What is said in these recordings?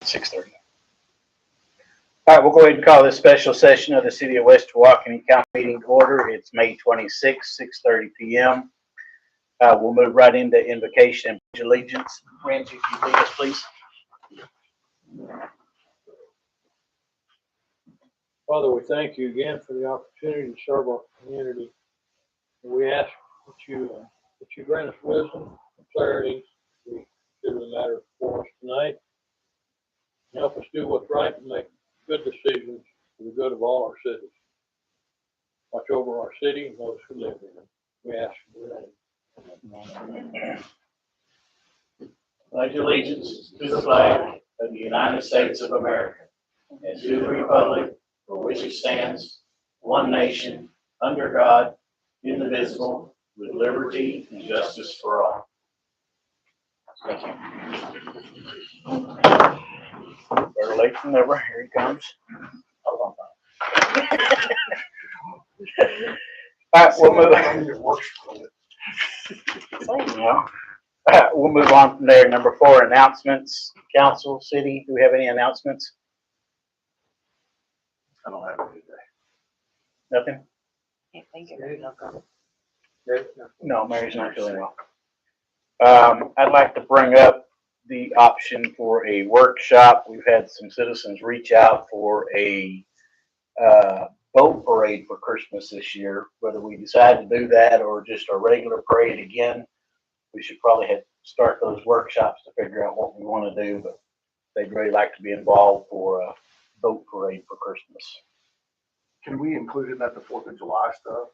6:30. All right, we'll go ahead and call this special session of the City of West Tawakoni County meeting to order. It's May 26, 6:30 p.m. We'll move right into invocation and pledge allegiance. Ramsey, if you lead us, please. Father, we thank you again for the opportunity to serve our community. And we ask that you grant us wisdom and clarity as we consider the matter before us tonight. And help us do what's right and make good decisions for the good of all our citizens. Watch over our city and those who live in it. We ask for that. Pledge allegiance to the flag of the United States of America and to the republic for which it stands, one nation, under God, indivisible, with liberty and justice for all. Thank you. Better late than never. Here he comes. Hold on. All right, we'll move on. We'll move on from there. Number 4, announcements. Council, city, do we have any announcements? I don't have any today. Nothing? Can't think of it. No, Mary's not feeling well. I'd like to bring up the option for a workshop. We've had some citizens reach out for a boat parade for Christmas this year. Whether we decide to do that or just a regular parade again, we should probably start those workshops to figure out what we want to do. But they'd really like to be involved for a boat parade for Christmas. Can we include in that the 4th of July stuff,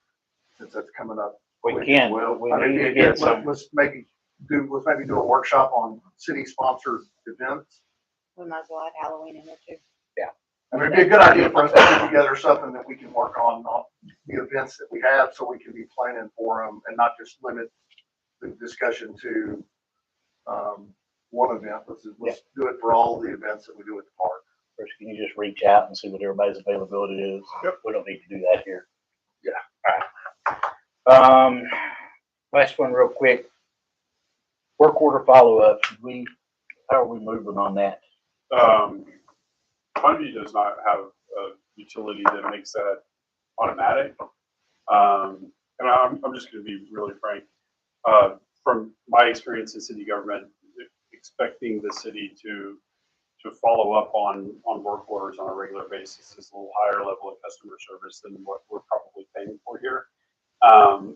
since that's coming up? We can. We need to get some. Let's maybe do a workshop on city-sponsored events. We might as well add Halloween in there too. Yeah. I mean, it'd be a good idea for us to put together something that we can work on the events that we have, so we can be planning for them and not just limit the discussion to one event. Let's do it for all the events that we do at the park. First, can you just reach out and see what everybody's availability is? Yep. We don't need to do that here. Yeah. All right. Last one real quick. Work order follow-up. How are we moving on that? Fundy does not have a utility that makes that automatic. And I'm just going to be really frank. From my experience in city government, expecting the city to follow up on work orders on a regular basis is a little higher level of customer service than what we're probably paying for here.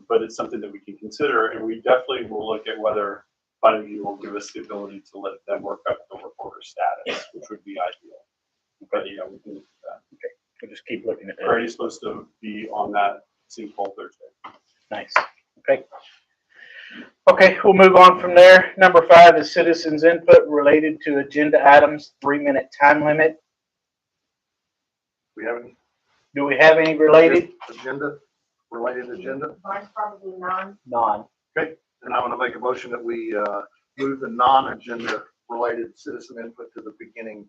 But it's something that we can consider, and we definitely will look at whether funding will give us the ability to let them work up the work order status, which would be ideal. But yeah, we can do that. Okay, we'll just keep looking at that. Brady's supposed to be on that sinkhole Thursday. Nice. Okay. Okay, we'll move on from there. Number 5 is citizens input related to agenda items, 3-minute time limit. Do we have any related? Related agenda? Mine's probably none. None. Okay, and I'm going to make a motion that we move the non-agenda related citizen input to the beginning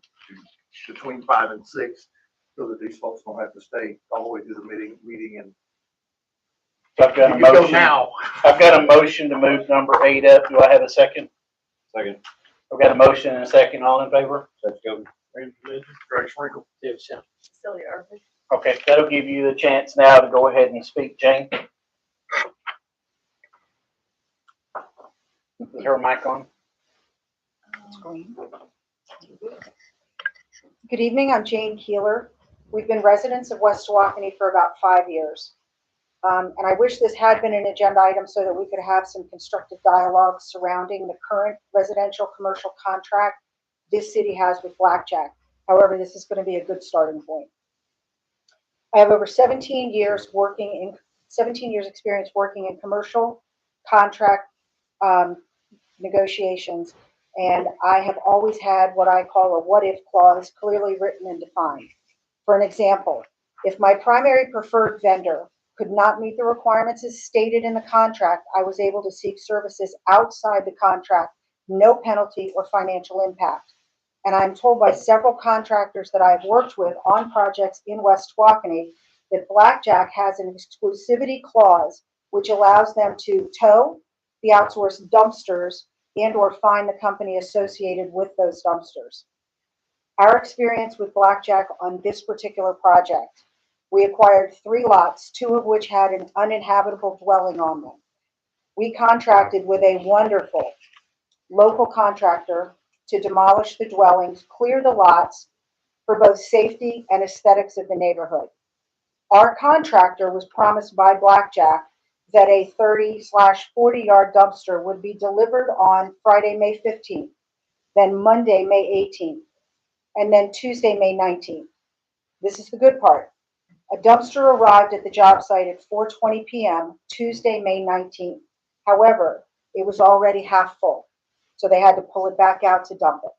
between 5 and 6, so that these folks don't have to stay all the way through the meeting and So I've got a motion. I've got a motion to move number 8 up. Do I have a second? Second. I've got a motion and a second. All in favor? Let's go. Greg Sprinkle. Cecilia Irvin. Okay, that'll give you the chance now to go ahead and speak, Jane. Is her mic on? Screen. Good evening, I'm Jane Keeler. We've been residents of West Tawakoni for about 5 years. And I wish this had been an agenda item so that we could have some constructive dialogue surrounding the current residential commercial contract this city has with Blackjack. However, this is going to be a good starting point. I have over 17 years experience working in commercial contract negotiations, and I have always had what I call a what if clause clearly written and defined. For an example, if my primary preferred vendor could not meet the requirements as stated in the contract, I was able to seek services outside the contract, no penalty or financial impact. And I'm told by several contractors that I've worked with on projects in West Tawakoni that Blackjack has an exclusivity clause which allows them to tow the outsourced dumpsters and or fine the company associated with those dumpsters. Our experience with Blackjack on this particular project, we acquired 3 lots, 2 of which had an uninhabitable dwelling on them. We contracted with a wonderful local contractor to demolish the dwellings, clear the lots for both safety and aesthetics of the neighborhood. Our contractor was promised by Blackjack that a 30/40 yard dumpster would be delivered on Friday, May 15th, then Monday, May 18th, and then Tuesday, May 19th. This is the good part. A dumpster arrived at the job site at 4:20 p.m. Tuesday, May 19th. However, it was already half full, so they had to pull it back out to dump it.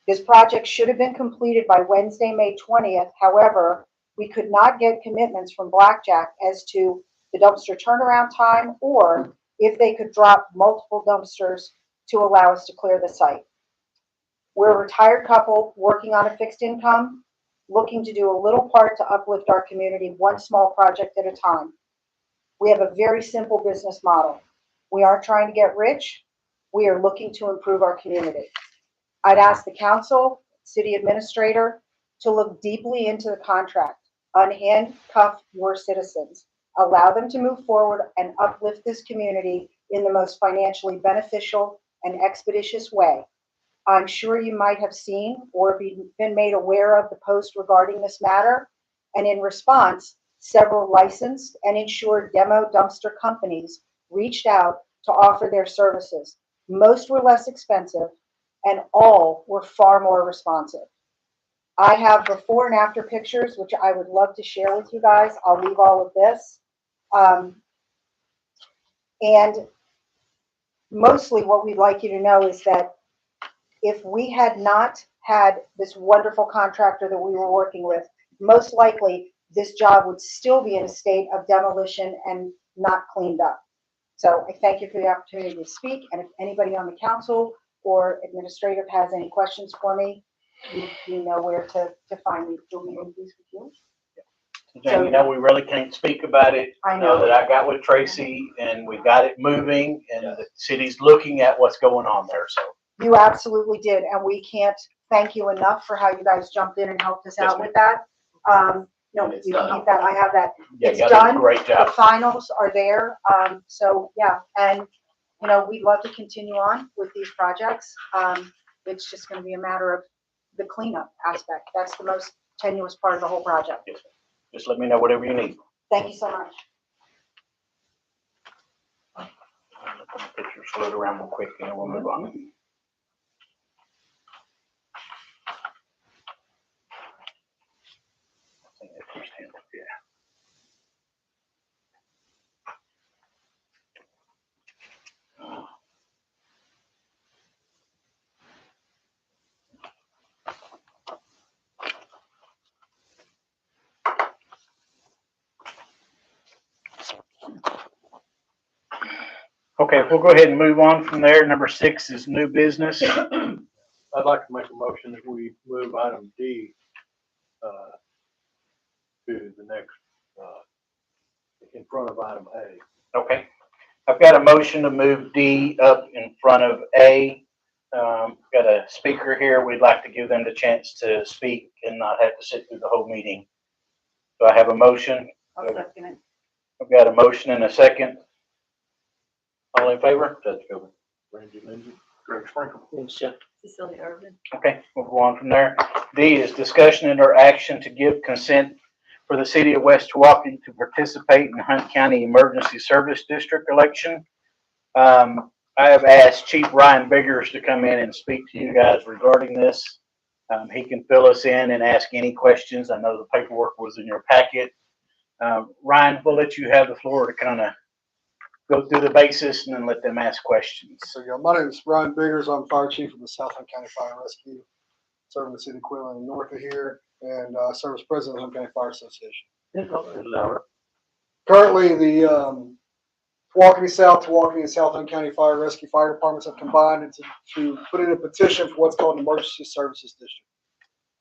This project should have been completed by Wednesday, May 20th. However, we could not get commitments from Blackjack as to the dumpster turnaround time or if they could drop multiple dumpsters to allow us to clear the site. We're a retired couple working on a fixed income, looking to do a little part to uplift our community, one small project at a time. We have a very simple business model. We aren't trying to get rich. We are looking to improve our community. I'd ask the council, city administrator, to look deeply into the contract, unhandcuff your citizens, allow them to move forward and uplift this community in the most financially beneficial and expeditious way. I'm sure you might have seen or been made aware of the post regarding this matter, and in response, several licensed and insured demo dumpster companies reached out to offer their services. Most were less expensive, and all were far more responsive. I have before and after pictures, which I would love to share with you guys. I'll leave all of this. And mostly what we'd like you to know is that if we had not had this wonderful contractor that we were working with, most likely this job would still be in a state of demolition and not cleaned up. So I thank you for the opportunity to speak. And if anybody on the council or administrative has any questions for me, you know where to find me. Do we do this with you? Jane, you know, we really can't speak about it. I You know know. that I got with Tracy and we got it moving and the city's looking at what's going on there, so. You absolutely did, and we can't thank you enough for how you guys jumped in and helped us out Yes, with that. No, It's you can done. keep that, I have that. Yeah, It's you did a done. great The job. finals are there, so yeah, and, you know, we'd love to continue on with these projects. It's just gonna be a matter of the cleanup aspect. That's the most tenuous part of the whole project. Yes, just let me know whatever you need. Thank you so much. Pictures float around real quick and then we'll move on. I think that's firsthand, yeah. Okay, we'll go ahead and move on from there. Number 6 is new business. I'd like to make a motion that we move item D to the next, in front of item A. Okay, I've got a motion to move D up in front of A. Got a speaker here. We'd like to give them the chance to speak and not have to sit through the whole meeting. Do I have a motion? I'll second it. I've got a motion and a second. All in favor? Judge Gilbert. Randy Lindsay. Greg Sprinkle. Cecilia Irvin. Okay, we'll go on from there. D is discussion and or action to give consent for the city of West Tawakoni to participate in Hunt County Emergency Service District election. I have asked Chief Ryan Biggers to come in and speak to you guys regarding this. He can fill us in and ask any questions. I know the paperwork was in your packet. Ryan, we'll let you have the floor to kind of go through the basis and then let them ask questions. So yeah, my name is Brian Biggers. I'm fire chief of the South Hunt County Fire and Rescue, serving the city of Quinlan north of here, and serve as president of the Hunt County Fire Association. Currently, the Tawakoni South, Tawakoni, and South Hunt County Fire and Rescue Fire Departments have combined to put in a petition for what's called an Emergency Services District.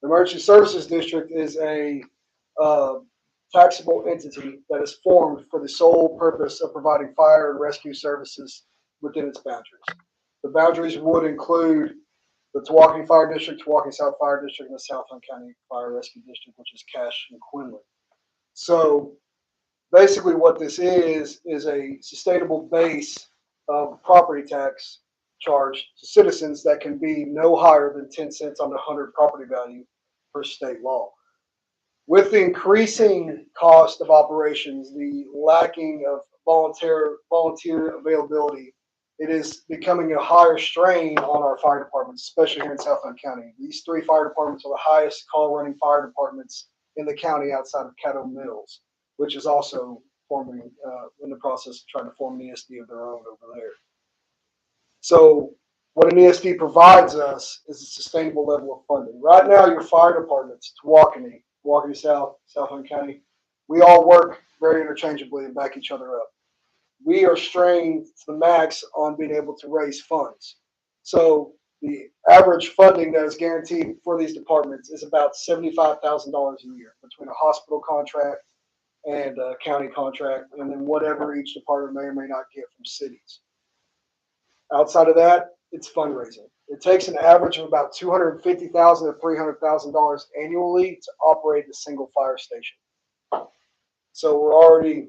The Emergency Services District is a taxable entity that is formed for the sole purpose of providing fire and rescue services within its boundaries. The boundaries would include the Tawakoni Fire District, Tawakoni South Fire District, and the South Hunt County Fire Rescue District, which is Cache and Quinlan. So basically what this is a sustainable base of property tax charge to citizens that can be no higher than 10 cents on the 100 property value per state law. With the increasing cost of operations, the lacking of volunteer availability, it is becoming a higher strain on our fire departments, especially here in South Hunt County. These 3 fire departments are the highest call running fire departments in the county outside of Caddo Mills, which is also forming in the process of trying to form an ESD of their own over there. So what an ESD provides us is a sustainable level of funding. Right now, your fire departments, Tawakoni South, South Hunt County, we all work very interchangeably and back each other up. We are strained to the max on being able to raise funds. So the average funding that is guaranteed for these departments is about $75,000 a year between a hospital contract and a county contract, and then whatever each department may or may not get from cities. Outside of that, it's fundraising. It takes an average of about $250,000 to $300,000 annually to operate a single fire station. So we're already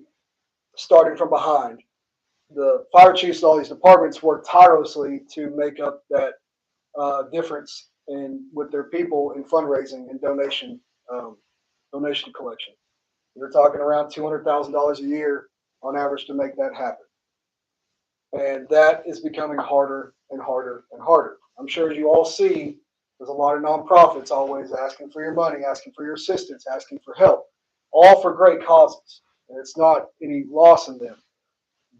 starting from behind. The fire chiefs of all these departments work tirelessly to make up that difference with their people in fundraising and donation collection. You're talking around $200,000 a year on average to make that happen. And that is becoming harder and harder and harder. I'm sure you all see there's a lot of nonprofits always asking for your money, asking for your assistance, asking for help, all for great causes. And it's not any loss in them.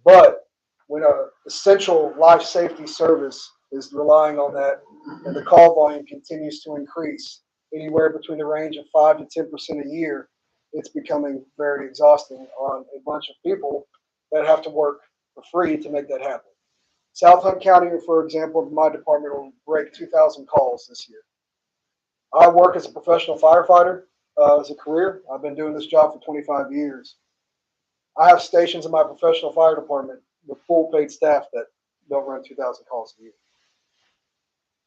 But when an essential life safety service is relying on that and the call volume continues to increase anywhere between the range of 5 to 10% a year, it's becoming very exhausting on a bunch of people that have to work for free to make that happen. South Hunt County, for example, my department will break 2,000 calls this year. I work as a professional firefighter as a career. I've been doing this job for 25 years. I have stations in my professional fire department with full paid staff that don't run 2,000 calls a year.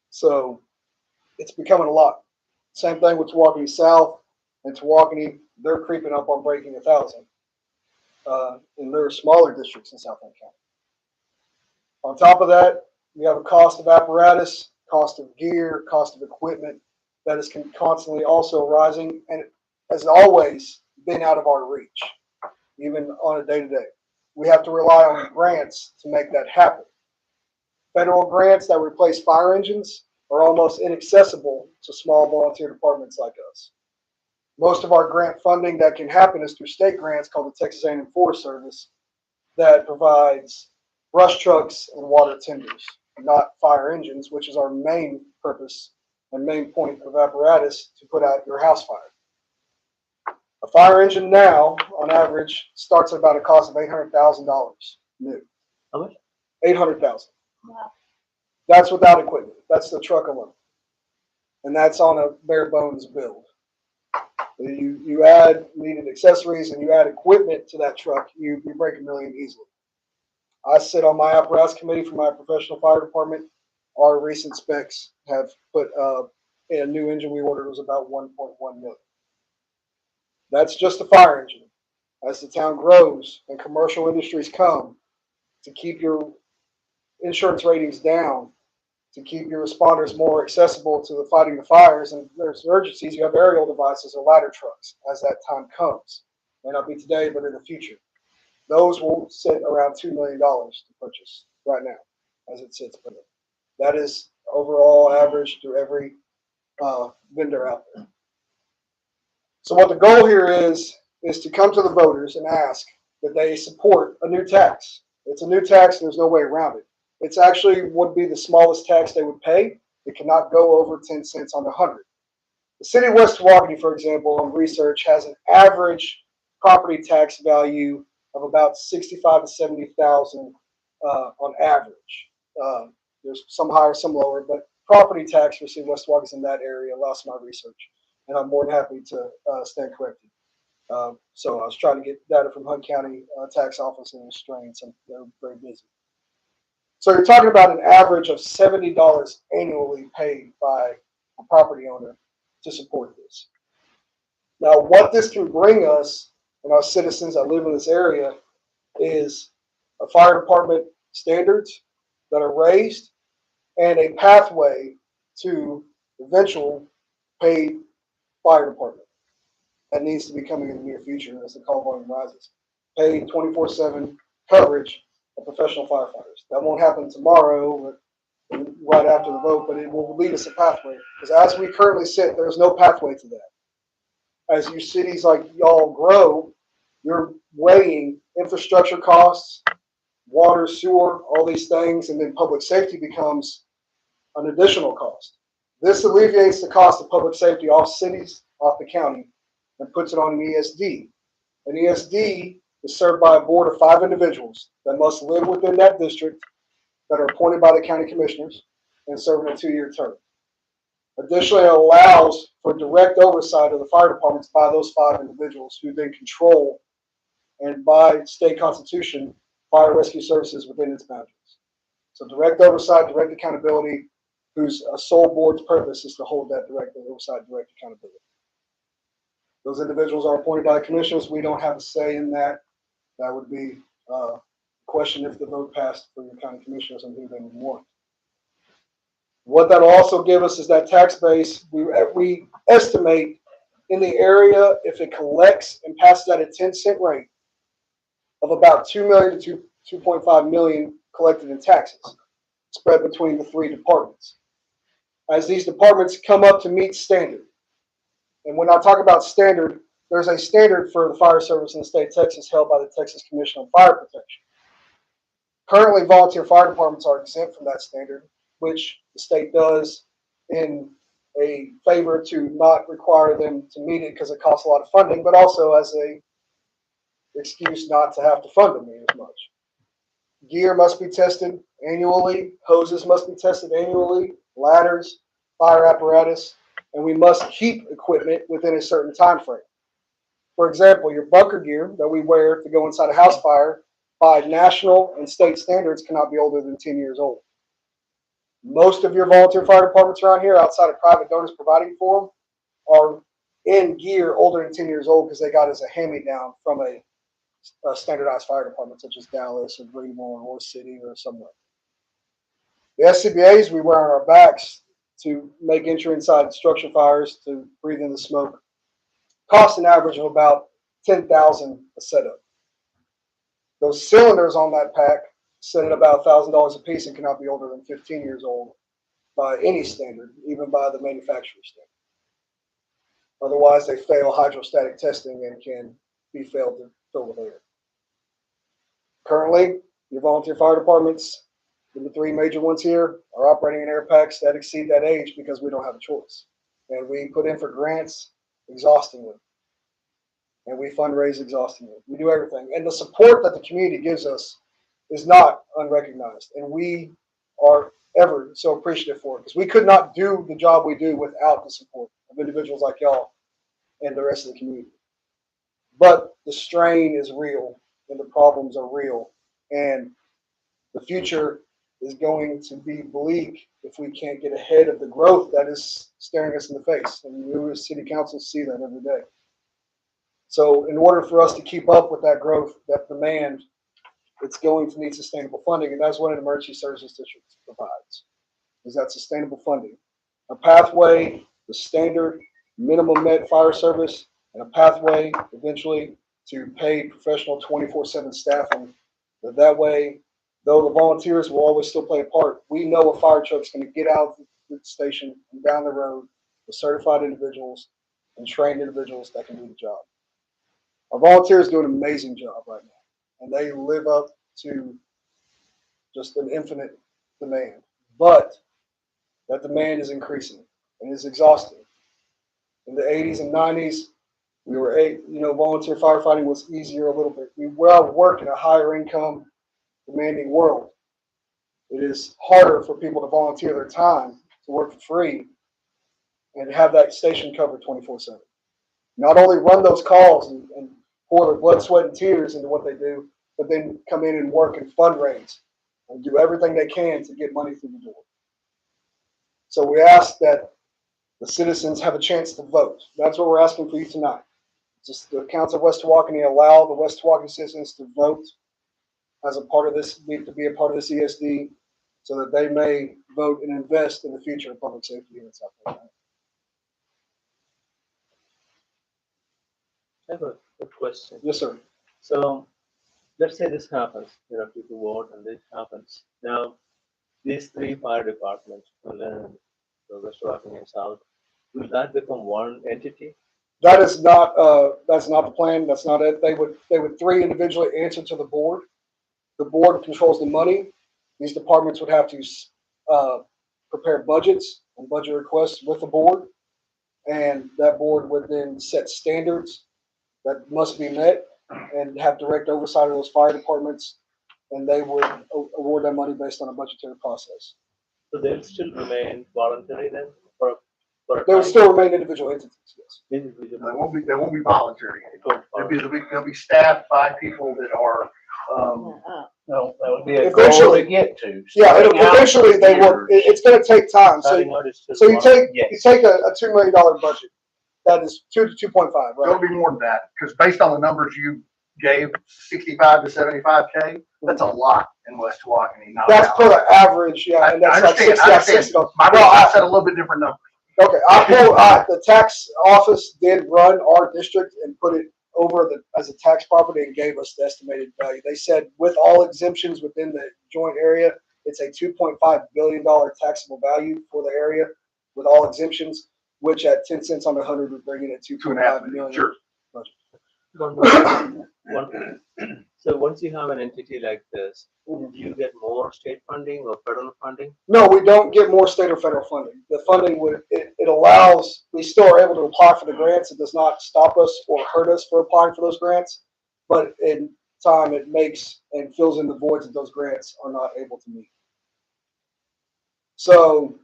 So it's becoming a lot. Same thing with Tawakoni South and Tawakoni. They're creeping up on breaking 1,000 in their smaller districts in South Hunt County. On top of that, we have a cost of apparatus, cost of gear, cost of equipment that is constantly also rising and has always been out of our reach, even on a day-to-day. We have to rely on grants to make that happen. Federal grants that replace fire engines are almost inaccessible to small volunteer departments like us. Most of our grant funding that can happen is through state grants called the Texas A&M Forest Service that provides brush trucks and water tenders, not fire engines, which is our main purpose and main point of apparatus to put out your house fire. A fire engine now, on average, starts at about a cost of $800,000 new. How much? $800,000. Wow. That's without equipment. That's the truck alone. And that's on a bare bones build. You add needed accessories and you add equipment to that truck, you break $1 million easily. I sit on my apparatus committee for my professional fire department. Our recent specs have put in a new engine we ordered was about $1.1 million. That's just a fire engine. As the town grows and commercial industries come to keep your insurance ratings down, to keep your responders more accessible to the fighting the fires, and there's emergencies, you have aerial devices or ladder trucks as that time comes. May not be today, but in the future. Those will sit around $2 million to purchase right now, as it sits. That is overall average through every vendor out there. So what the goal here is to come to the voters and ask that they support a new tax. It's a new tax, there's no way around it. It's actually would be the smallest tax they would pay. It cannot go over 10 cents on the 100. The city of West Tawakoni, for example, on research has an average property tax value of about 65 to 70,000 on average. There's some higher, some lower, but property tax for the city of West Tawakoni is in that area. Last my research, and I'm more than happy to stand corrected. So I was trying to get data from Hunt County tax office and it was strained, so they're very busy. So you're talking about an average of $70 annually paid by a property owner to support this. Now, what this can bring us and our citizens that live in this area is a fire department standards that are raised and a pathway to eventual paid fire department that needs to be coming in the near future as the call volume rises. Paid 24/7 coverage of professional firefighters. That won't happen tomorrow, but right after the vote, but it will lead us a pathway. Because as we currently sit, there's no pathway to that. As you cities like y'all grow, you're weighing infrastructure costs, water, sewer, all these things, and then public safety becomes an additional cost. This alleviates the cost of public safety off cities, off the county, and puts it on an ESD. An ESD is served by a board of 5 individuals that must live within that district that are appointed by the county commissioners and serving a 2-year term. Additionally, it allows for direct oversight of the fire departments by those 5 individuals who then control and by state constitution, fire rescue services within its boundaries. So direct oversight, direct accountability, whose sole board's purpose is to hold that direct oversight, direct accountability. Those individuals are appointed by the commissioners. We don't have a say in that. That would be a question if the vote passed for your county commissioners and who they would want. What that'll also give us is that tax base. We estimate in the area, if it collects and passes at a 10-cent rate, of about $2 million to $2.5 million collected in taxes, spread between the 3 departments. As these departments come up to meet standard, and when I talk about standard, there's a standard for the fire service in the state of Texas held by the Texas Commission on Fire Protection. Currently, volunteer fire departments are exempt from that standard, which the state does in a favor to not require them to meet it because it costs a lot of funding, but also as a excuse not to have to fund them as much. Gear must be tested annually, hoses must be tested annually, ladders, fire apparatus, and we must keep equipment within a certain time frame. For example, your bunker gear that we wear to go inside a house fire by national and state standards cannot be older than 10 years old. Most of your volunteer fire departments around here, outside of private donors providing for them, are in gear older than 10 years old because they got as a hand-me-down from a standardized fire department such as Dallas or Greenville or City or somewhere. The SCBAs we wear on our backs to make entry inside structure fires to breathe in the smoke cost an average of about $10,000 a setup. Those cylinders on that pack set at about $1,000 a piece and cannot be older than 15 years old by any standard, even by the manufacturer's standard. Otherwise, they fail hydrostatic testing and can be failed to fill with air. Currently, your volunteer fire departments, the 3 major ones here, are operating in air packs that exceed that age because we don't have a choice. And we put in for grants exhaustingly. And we fundraise exhaustingly. We do everything. And the support that the community gives us is not unrecognized. And we are ever so appreciative for it because we could not do the job we do without the support of individuals like y'all and the rest of the community. But the strain is real and the problems are real. And the future is going to be bleak if we can't get ahead of the growth that is staring us in the face. And we as city council see that every day. So in order for us to keep up with that growth, that demand, it's going to need sustainable funding. And that's what an emergency services district provides, is that sustainable funding. A pathway, the standard minimum met fire service, and a pathway eventually to paid professional 24/7 staffing. That way, though the volunteers will always still play a part, we know a fire truck's going to get out of the station and down the road with certified individuals and trained individuals that can do the job. Our volunteers do an amazing job right now, and they live up to just an infinite demand. But that demand is increasing and is exhausting. In the 80s and 90s, we were volunteer firefighting was easier a little bit. We work in a higher income, demanding world. It is harder for people to volunteer their time to work for free and have that station covered 24/7. Not only run those calls and pour their blood, sweat, and tears into what they do, but then come in and work and fundraise and do everything they can to get money through the door. So we ask that the citizens have a chance to vote. That's what we're asking for you tonight. Just the Council of West Tawakoni allow the West Tawakoni citizens to vote as a part of this, to be a part of this ESD, so that they may vote and invest in the future of public safety in South Carolina. I have a question. Yes, sir. So let's say this happens, people vote and this happens. Now, these three fire departments, the West Rocking and South, will that become one entity? That is not, that's not the plan. That's not it. They would three individually answer to the board. The board controls the money. These departments would have to prepare budgets and budget requests with the board. And that board would then set standards that must be met and have direct oversight of those fire departments. And they would award that money based on a budgetary process. So they'll still remain voluntary then They would still remain individual entities, yes. Individual. They won't be voluntary. They'll be staffed by people that are, No, that would be a goal Eventually. to get to. Yeah, Starting out eventually for they will. years. It's going to take time. So Starting out is still you voluntary. take a $2 million budget. That is 2 to 2.5, it'll right? be more than that, because based on the numbers you gave, 65 to 75K, that's a lot in West Tawakoni. That's per average, yeah, and that's like $60. My Well, I said a little bit different number. Okay, the tax office did run our district and put it over as a tax property and gave us the estimated value. They said with all exemptions within the joint area, it's a $2.5 billion taxable value for the area with all exemptions, which at 10 cents on the 100 would bring it at 2.5 million. Sure. One thing. So once you have an entity like this, do you get more state funding or federal funding? No, we don't get more state or federal funding. The funding it allows, we still are able to apply for the grants. It does not stop us or hurt us for applying for those grants, but in time it makes and fills in the voids that those grants are not able to meet. So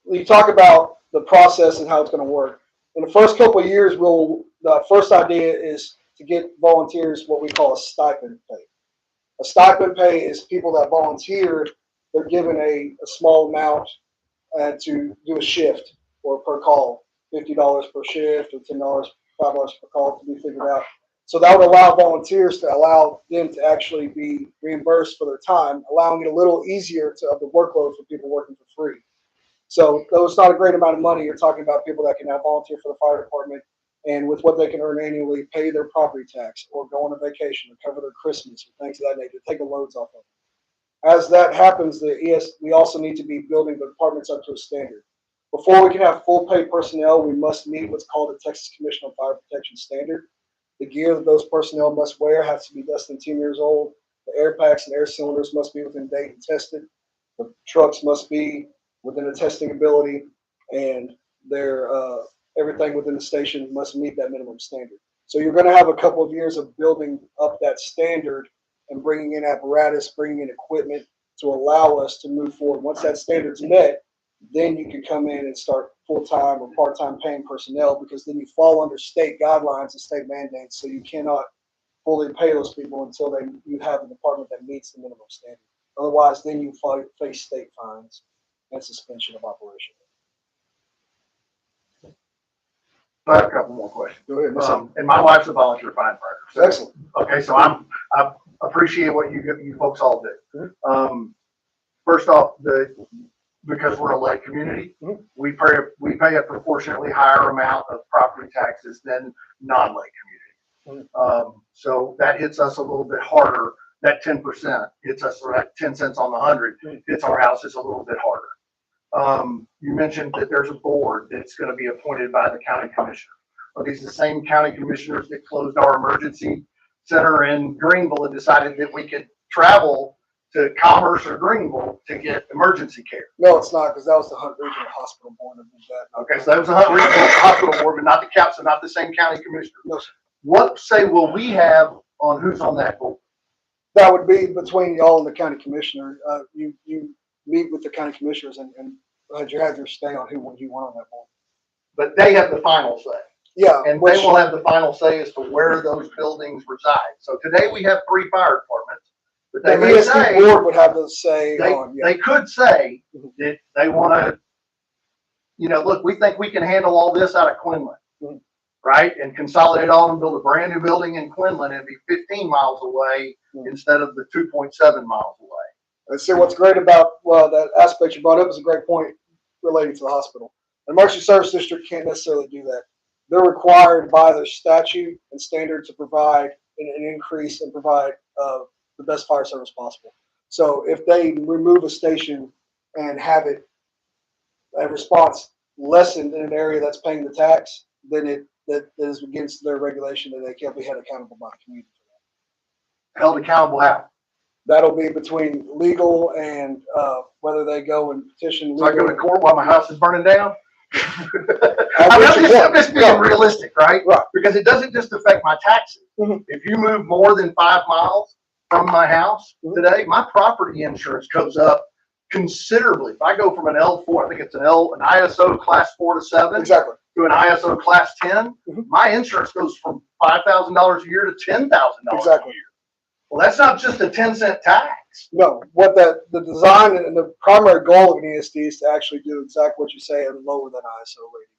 we talk about the process and how it's going to work. In the first couple of years, the first idea is to get volunteers what we call a stipend pay. A stipend pay is people that volunteer, they're given a small amount to do a shift or per call, $50 per shift or $10, $5 per call to be figured out. So that would allow volunteers to allow them to actually be reimbursed for their time, allowing it a little easier of the workload for people working for free. So though it's not a great amount of money, you're talking about people that can now volunteer for the fire department and with what they can earn annually, pay their property tax or go on a vacation or cover their Christmas or things of that nature, take the loads off of them. As that happens, we also need to be building the departments up to a standard. Before we can have full pay personnel, we must meet what's called the Texas Commission on Fire Protection Standard. The gear that those personnel must wear has to be less than 10 years old. The air packs and air cylinders must be within date and tested. The trucks must be within the testing ability, and their everything within the station must meet that minimum standard. So you're going to have a couple of years of building up that standard and bringing in apparatus, bringing in equipment to allow us to move forward. Once that standard's met, then you can come in and start full-time or part-time paying personnel, because then you fall under state guidelines and state mandates, so you cannot fully pay those people until you have a department that meets the minimum standard. Otherwise, then you face state fines and suspension of operation. I have a couple more questions. Go ahead. And my wife's a volunteer firefighter. So, Excellent. okay, so I appreciate what you folks all do. First off, because we're a lake community, we pay a proportionately higher amount of property taxes than non-lake communities. So that hits us a little bit harder. That 10% hits us, or that 10 cents on the 100 hits our houses a little bit harder. You mentioned that there's a board that's going to be appointed by the county commissioner. Are these the same county commissioners that closed our emergency center in Greenville and decided that we could travel to Commerce or Greenville to get emergency care? No, it's not, because that was the Hunt Regional Hospital Board that did that. Okay, so that was the Hunt Regional Hospital Board, but not the council, so not the same county commissioner. No, sir. What say will we have on who's on that board? That would be between y'all and the county commissioner. You meet with the county commissioners and you have your say on who you want on that board. But they have the final say. Yeah. And they will have the final say as to where those buildings reside. So today we have 3 fire departments. But The they may ESD say, board would have the say on, yeah. they could say that they want to, look, we think we can handle all this out of Quinlan, Mhm. right? And consolidate all and build a brand new building in Quinlan and be 15 miles away Mhm. instead of the 2.7 miles away. And see, what's great about, well, that aspect you brought up is a great point relating to the hospital. An emergency service district can't necessarily do that. They're required by their statute and standard to provide an increase and provide the best fire service possible. So if they remove a station and have it, a response lessened in an area that's paying the tax, then that is against their regulation and they can't be held accountable by the community. Held accountable how? That'll be between legal and whether they go and petition. So I go to court while my house is burning down? Legal. I'm just being realistic, right? Right. Because it doesn't just affect my taxes. Mhm. If you move more than 5 miles from my house today, my property insurance goes up considerably. If I go from an L4, I think it's an ISO class 4 to 7. Exactly. To an ISO class 10, Mhm. my insurance goes from $5,000 a year to $10,000 Exactly. a year. Well, that's not just a 10-cent tax. No, what the design and the primary goal of an ESD is to actually do exactly what you say and lower than ISO rating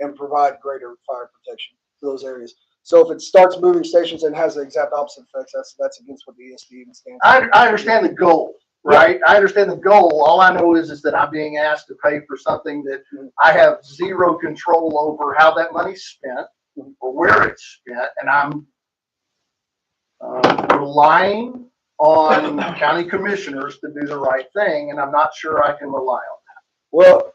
and provide greater fire protection to those areas. So if it starts moving stations and has the exact opposite effects, that's against what the ESD even stands for. I understand the goal, right? I understand the goal. All I know is that I'm being asked to pay for something that I have zero control over how that money's spent or where it's spent, and I'm relying on county commissioners to do the right thing, and I'm not sure I can rely on that. Well,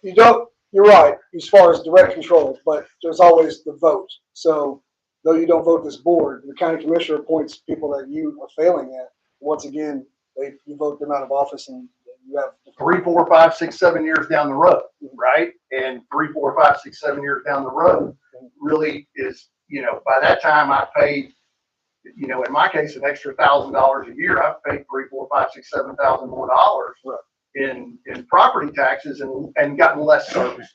you're right as far as direct control, but there's always the vote. So though you don't vote this board, the county commissioner appoints people that you are failing at. Once again, you vote them out of office and you have 3, 4, 5, 6, 7 years down the road, right? And 3, 4, 5, 6, 7 years down the road really is, by that time I paid, in my case, an extra $1,000 a year. I've paid 3, 4, 5, 6, 7,000 more dollars in property taxes and gotten less service.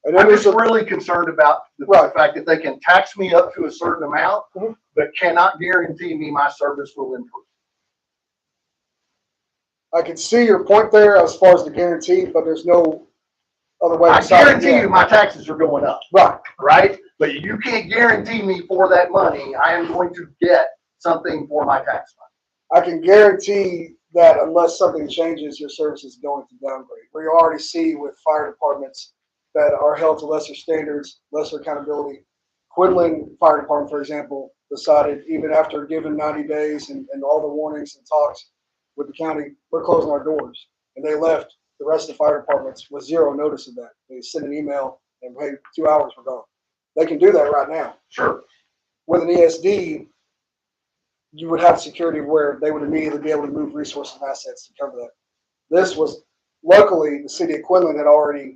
And then I'm just really concerned about the fact that they can tax me up to a certain amount, but cannot guarantee me my service will improve. I can see your point there as far as the guarantee, but there's no other way. I guarantee you my taxes are going up. Right? But you can't guarantee me for that money, I am going to get something for my tax money. I can guarantee that unless something changes, your service is going to downgrade. We already see with fire departments that are held to lesser standards, lesser accountability. Quinlan Fire Department, for example, decided even after given 90 days and all the warnings and talks with the county, we're closing our doors. And they left the rest of the fire departments with zero notice of that. They sent an email and, hey, 2 hours, we're gone. They can do that right now. Sure. With an ESD, you would have security where they would immediately be able to move resources and assets to cover that. This was, luckily, the city of Quinlan had already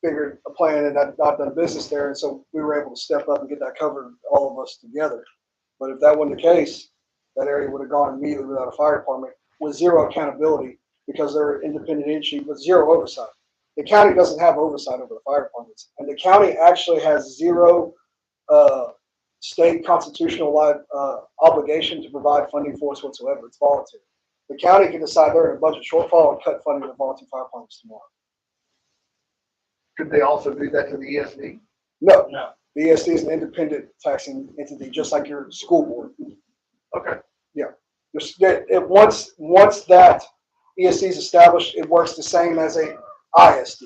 figured a plan and had not done business there, and so we were able to step up and get that covered, all of us together. But if that wasn't the case, that area would have gone immediately without a fire department with zero accountability because they're an independent entity with zero oversight. The county doesn't have oversight over the fire departments, and the county actually has zero state constitutional obligation to provide funding for us whatsoever. It's voluntary. The county can decide they're in a budget shortfall and cut funding to volunteer fire departments tomorrow. Could they also do that to the ESD? No. The ESD is an independent taxing entity, just like your school board. Okay. Yeah. Once that ESD is established, it works the same as a ISD.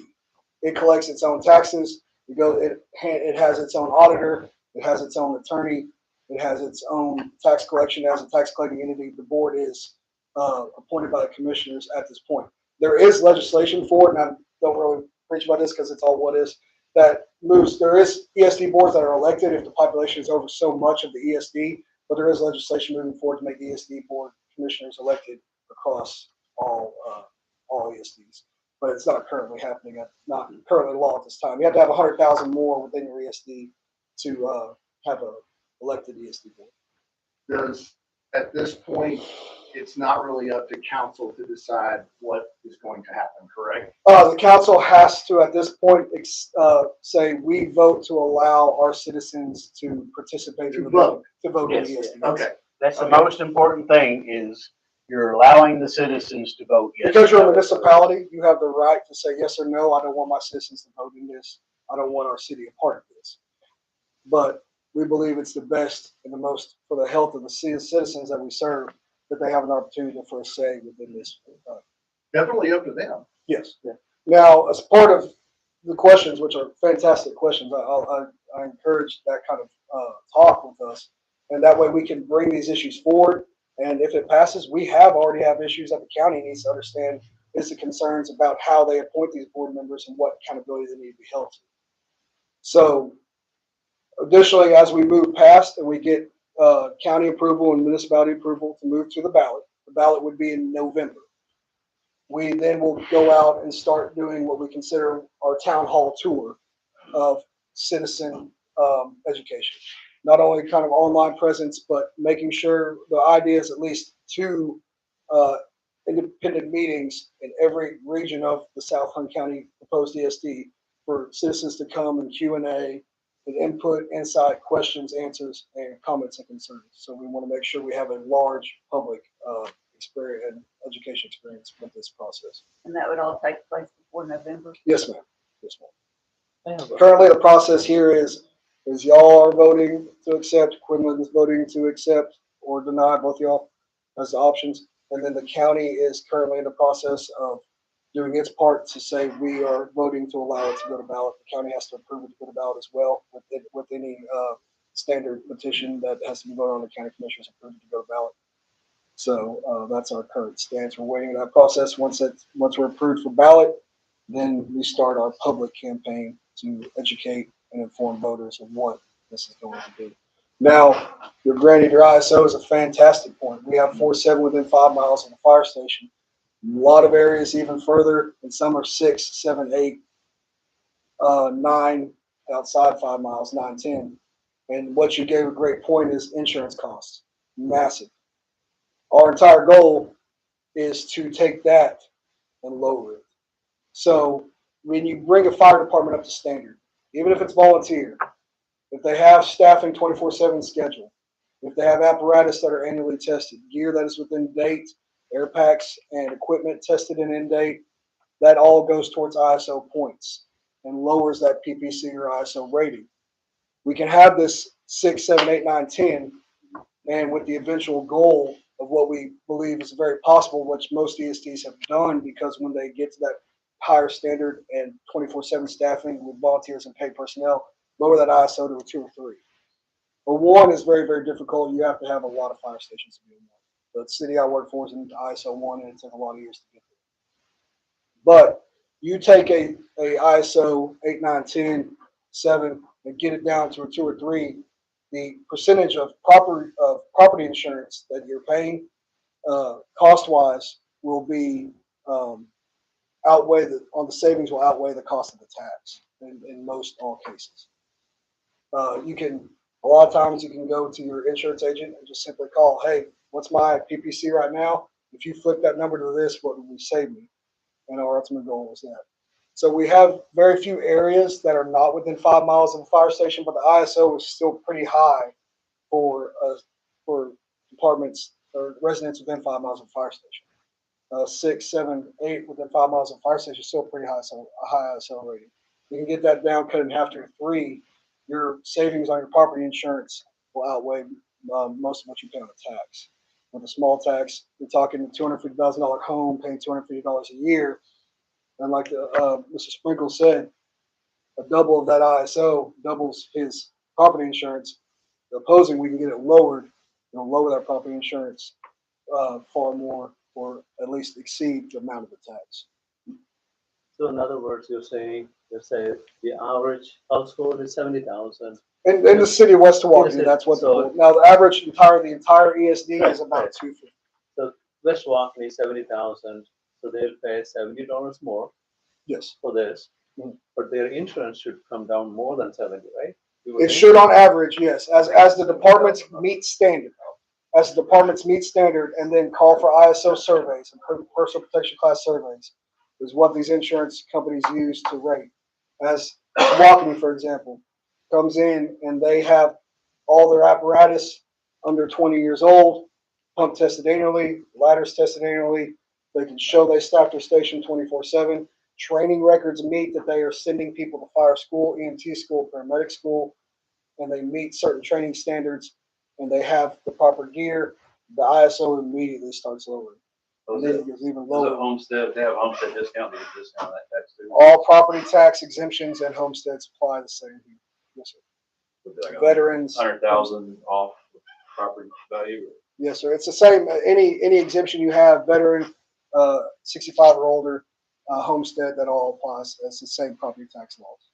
It collects its own taxes. It has its own auditor. It has its own attorney. It has its own tax collection. It has a tax collecting entity. The board is appointed by the commissioners at this point. There is legislation for it, and I don't really preach about this because it's all what is. That moves. There is ESD boards that are elected if the population is over so much of the ESD, but there is legislation moving forward to make the ESD board commissioners elected across all ESDs. But it's not currently happening. Not currently law at this time. You have to have 100,000 more within your ESD to have a elected ESD board. At this point, it's not really up to council to decide what is going to happen, correct? The council has to, at this point, say we vote to allow our citizens to participate in the vote. To vote in the ESD. Okay. That's the most important thing is You're allowing the citizens to vote yes. Because you're a or no. municipality, you have the right to say yes or no. I don't want my citizens to vote in this. I don't want our city a part of this. But we believe it's the best and the most for the health of the citizens that we serve, that they have an opportunity for a say within this. Definitely up to them. Yes. Now, as part of the questions, which are fantastic questions, I encourage that kind of talk with us, and that way we can bring these issues forward. And if it passes, we already have issues that the county needs to understand is the concerns about how they appoint these board members and what accountability they need to be held to. So, additionally, as we move past and we get county approval and municipality approval to move to the ballot would be in November. We then will go out and start doing what we consider our town hall tour of citizen education. Not only kind of online presence, but making sure the idea is at least 2 independent meetings in every region of the South Hunt County proposed ESD for citizens to come and Q&A and input, insight, questions, answers, and comments and concerns. So we want to make sure we have a large public experience and education experience with this process. And that would all take place before November? Yes, ma'am. Yes, ma'am. Currently, the process here is y'all are voting to accept, Quinlan is voting to accept or deny, both y'all as the options. And then the county is currently in the process of doing its part to say we are voting to allow it to go to ballot. The county has to approve it to go to ballot as well with any standard petition that has to be voted on. The county commissioners approved it to go to ballot. So that's our current stance. We're waiting on that process. Once we're approved for ballot, then we start our public campaign to educate and inform voters of what this is going to be. Now, your granted your ISO is a fantastic point. We have 4-7 within 5 miles of the fire station. A lot of areas even further, and some are 6, 7, 8, 9 outside 5 miles, 9, 10. And what you gave a great point is insurance costs, massive. Our entire goal is to take that and lower it. So when you bring a fire department up to standard, even if it's volunteer, if they have staffing 24/7 schedule, if they have apparatus that are annually tested, gear that is within date, air packs and equipment tested and in date, that all goes towards ISO points and lowers that PPC or ISO rating. We can have this 6, 7, 8, 9, 10, and with the eventual goal of what we believe is very possible, which most ESDs have done, because when they get to that higher standard and 24/7 staffing with volunteers and paid personnel, lower that ISO to a 2 or 3. But 1 is very, very difficult. You have to have a lot of fire stations to be in 1. The city I work for is in ISO 1, and it took a lot of years to get there. But you take a ISO 8, 9, 10, 7, and get it down to a 2 or 3, the percentage of property insurance that you're paying, cost-wise, will be outweigh the savings will outweigh the cost of the tax in most all cases. A lot of times you can go to your insurance agent and just simply call, hey, what's my PPC right now? If you flip that number to this, what would we save me? And our ultimate goal was that. So we have very few areas that are not within 5 miles of a fire station, but the ISO is still pretty high for departments or residents within 5 miles of a fire station. 6, 7, 8 within 5 miles of a fire station is still pretty high, so a high ISO rating. You can get that down, cut in half to 3. Your savings on your property insurance will outweigh most of what you pay on a tax. With a small tax, you're talking a $250,000 home paying $250 a year. And like Mr. Sprinkle said, a double of that ISO doubles his property insurance. Opposing, we can get it lowered. It'll lower that property insurance far more, or at least exceed the amount of the tax. So in other words, you're saying, the average household is 70,000. In the city of West Tawakoni, Yes, that's what. so- Now the average the entire ESD is about Right. 250. So West Walkley, 70,000, so they'll pay $70 more Yes, for this, Mhm. but their insurance should come down more than 70, right? You would it think? should on average, yes, as the departments meet standard. As the departments meet standard and then call for ISO surveys and personal protection class surveys is what these insurance companies use to rate. As Tawakoni, for example, comes in and they have all their apparatus under 20 years old, pump tested annually, ladders tested annually. They can show they staff their station 24/7. Training records meet that they are sending people to fire school, EMT school, paramedic school, and they meet certain training standards, and they have the proper gear. The ISO immediately starts lowering. And then it goes even lower. Homestead, they have a homestead discount, there's a discount on that tax too. All property tax exemptions and homesteads apply the same here. Yes, sir. Veterans. 100,000 off property value. Yes, sir. It's the same. Any exemption you have, veteran, 65 or older, homestead, that all applies. It's the same property tax laws.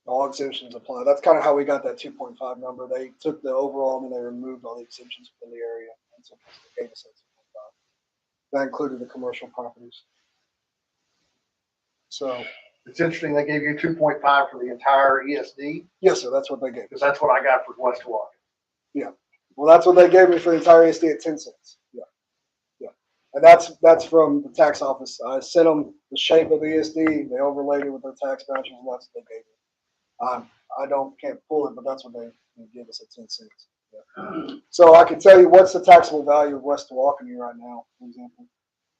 All exemptions apply. That's kind of how we got that 2.5 number. They took the overall and then they removed all the exemptions within the area. And so they gave us that 2.5. That included the commercial properties. So. It's interesting, they gave you 2.5 for the entire ESD, Yes, sir. That's what they gave. because that's what I got for West Walk. Well, that's what they gave me for the entire ESD at 10 cents. Yeah. Yeah. And that's from the tax office. I sent them the shape of the ESD. They overlaid it with their tax vouchers, and that's what they gave me. I can't pull it, but that's what they gave us at 10 cents. Yeah. So I can tell you what's the taxable value of West Tawakoni right now, for example.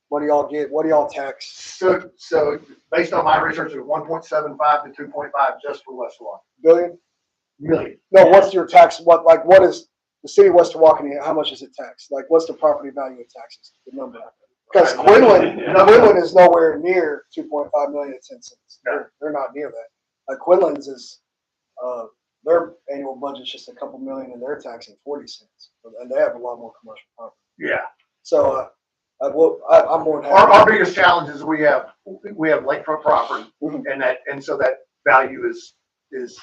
What do y'all get? What do y'all tax? So based on my research, it's 1.75 to 2.5 just for West Walk. Billion? Million. No, what's your tax? What is the city of West Tawakoni? How much is it taxed? Like, what's the property value of taxes? The number. Because Quinlan is nowhere near 2.5 million at 10 cents. They're not near that. Quinlan's is, their annual budget's just a couple million, and they're taxing 40 cents. And they have a lot more commercial property. Yeah. So, I'm more than Our happy. biggest challenge is we have lakefront property, and so that value is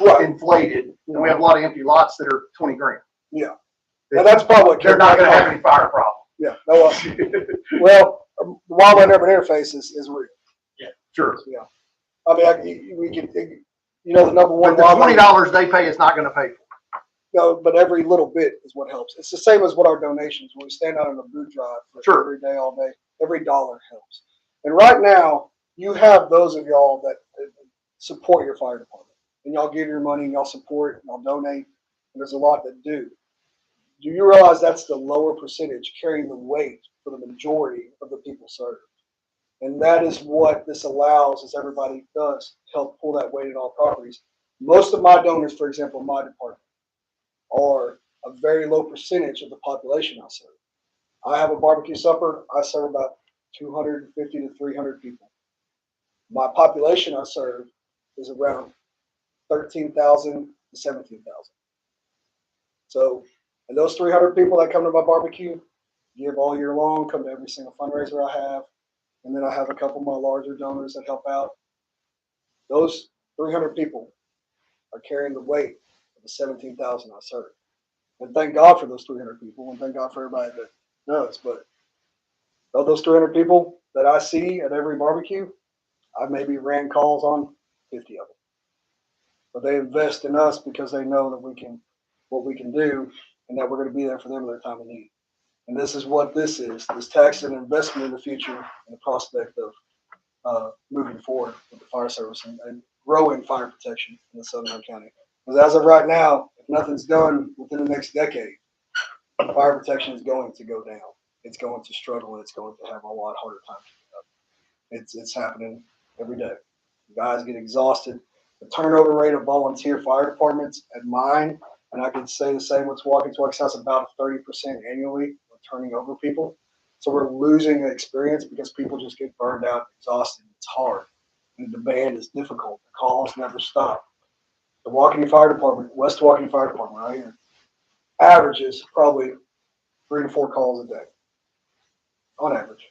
Right. inflated, and we have a lot of empty lots that are 20 grand. Yeah. And that's probably what They're not going to have any fire problem. Yeah. No, well, the wildland urban interface is real. Sure. Yeah. I mean, we can, the number one. But the $20 they pay is not going to pay for it. No, but every little bit is what helps. It's the same as what our donations, when we stand out on a boot drive for every day, all day, every dollar helps. And right now, you have those of y'all that support your fire department, and y'all give your money, and y'all support, and y'all donate, and there's a lot that do. Do you realize that's the lower percentage carrying the weight for the majority of the people served? And that is what this allows, as everybody does, help pull that weight in all properties. Most of my donors, for example, in my department, are a very low percentage of the population I serve. I have a barbecue supper. I serve about 250 to 300 people. My population I serve is around 13,000 to 17,000. So, and those 300 people that come to my barbecue give all year long, come to every single fundraiser I have. And then I have a couple of my larger donors that help out. Those 300 people are carrying the weight of the 17,000 I serve. And thank God for those 300 people, and thank God for everybody that knows. But of those 300 people that I see at every barbecue, I maybe ran calls on 50 of them. But they invest in us because they know that what we can do, and that we're going to be there for them in their time of need. And this is what this is. This tax is an investment in the future and the prospect of moving forward with the fire service and growing fire protection in the Southern County. Because as of right now, if nothing's done within the next decade, fire protection is going to go down. It's going to struggle, and it's going to have a lot harder time to get up. It's happening every day. Guys get exhausted. The turnover rate of volunteer fire departments at mine, and I could say the same with Tawakoni House, about 30% annually of turning over people. So we're losing the experience because people just get burned out, exhausted. It's hard. And the demand is difficult. The calls never stop. The Tawakoni Fire Department, West Tawakoni Fire Department right here, averages probably 3 to 4 calls a day on average.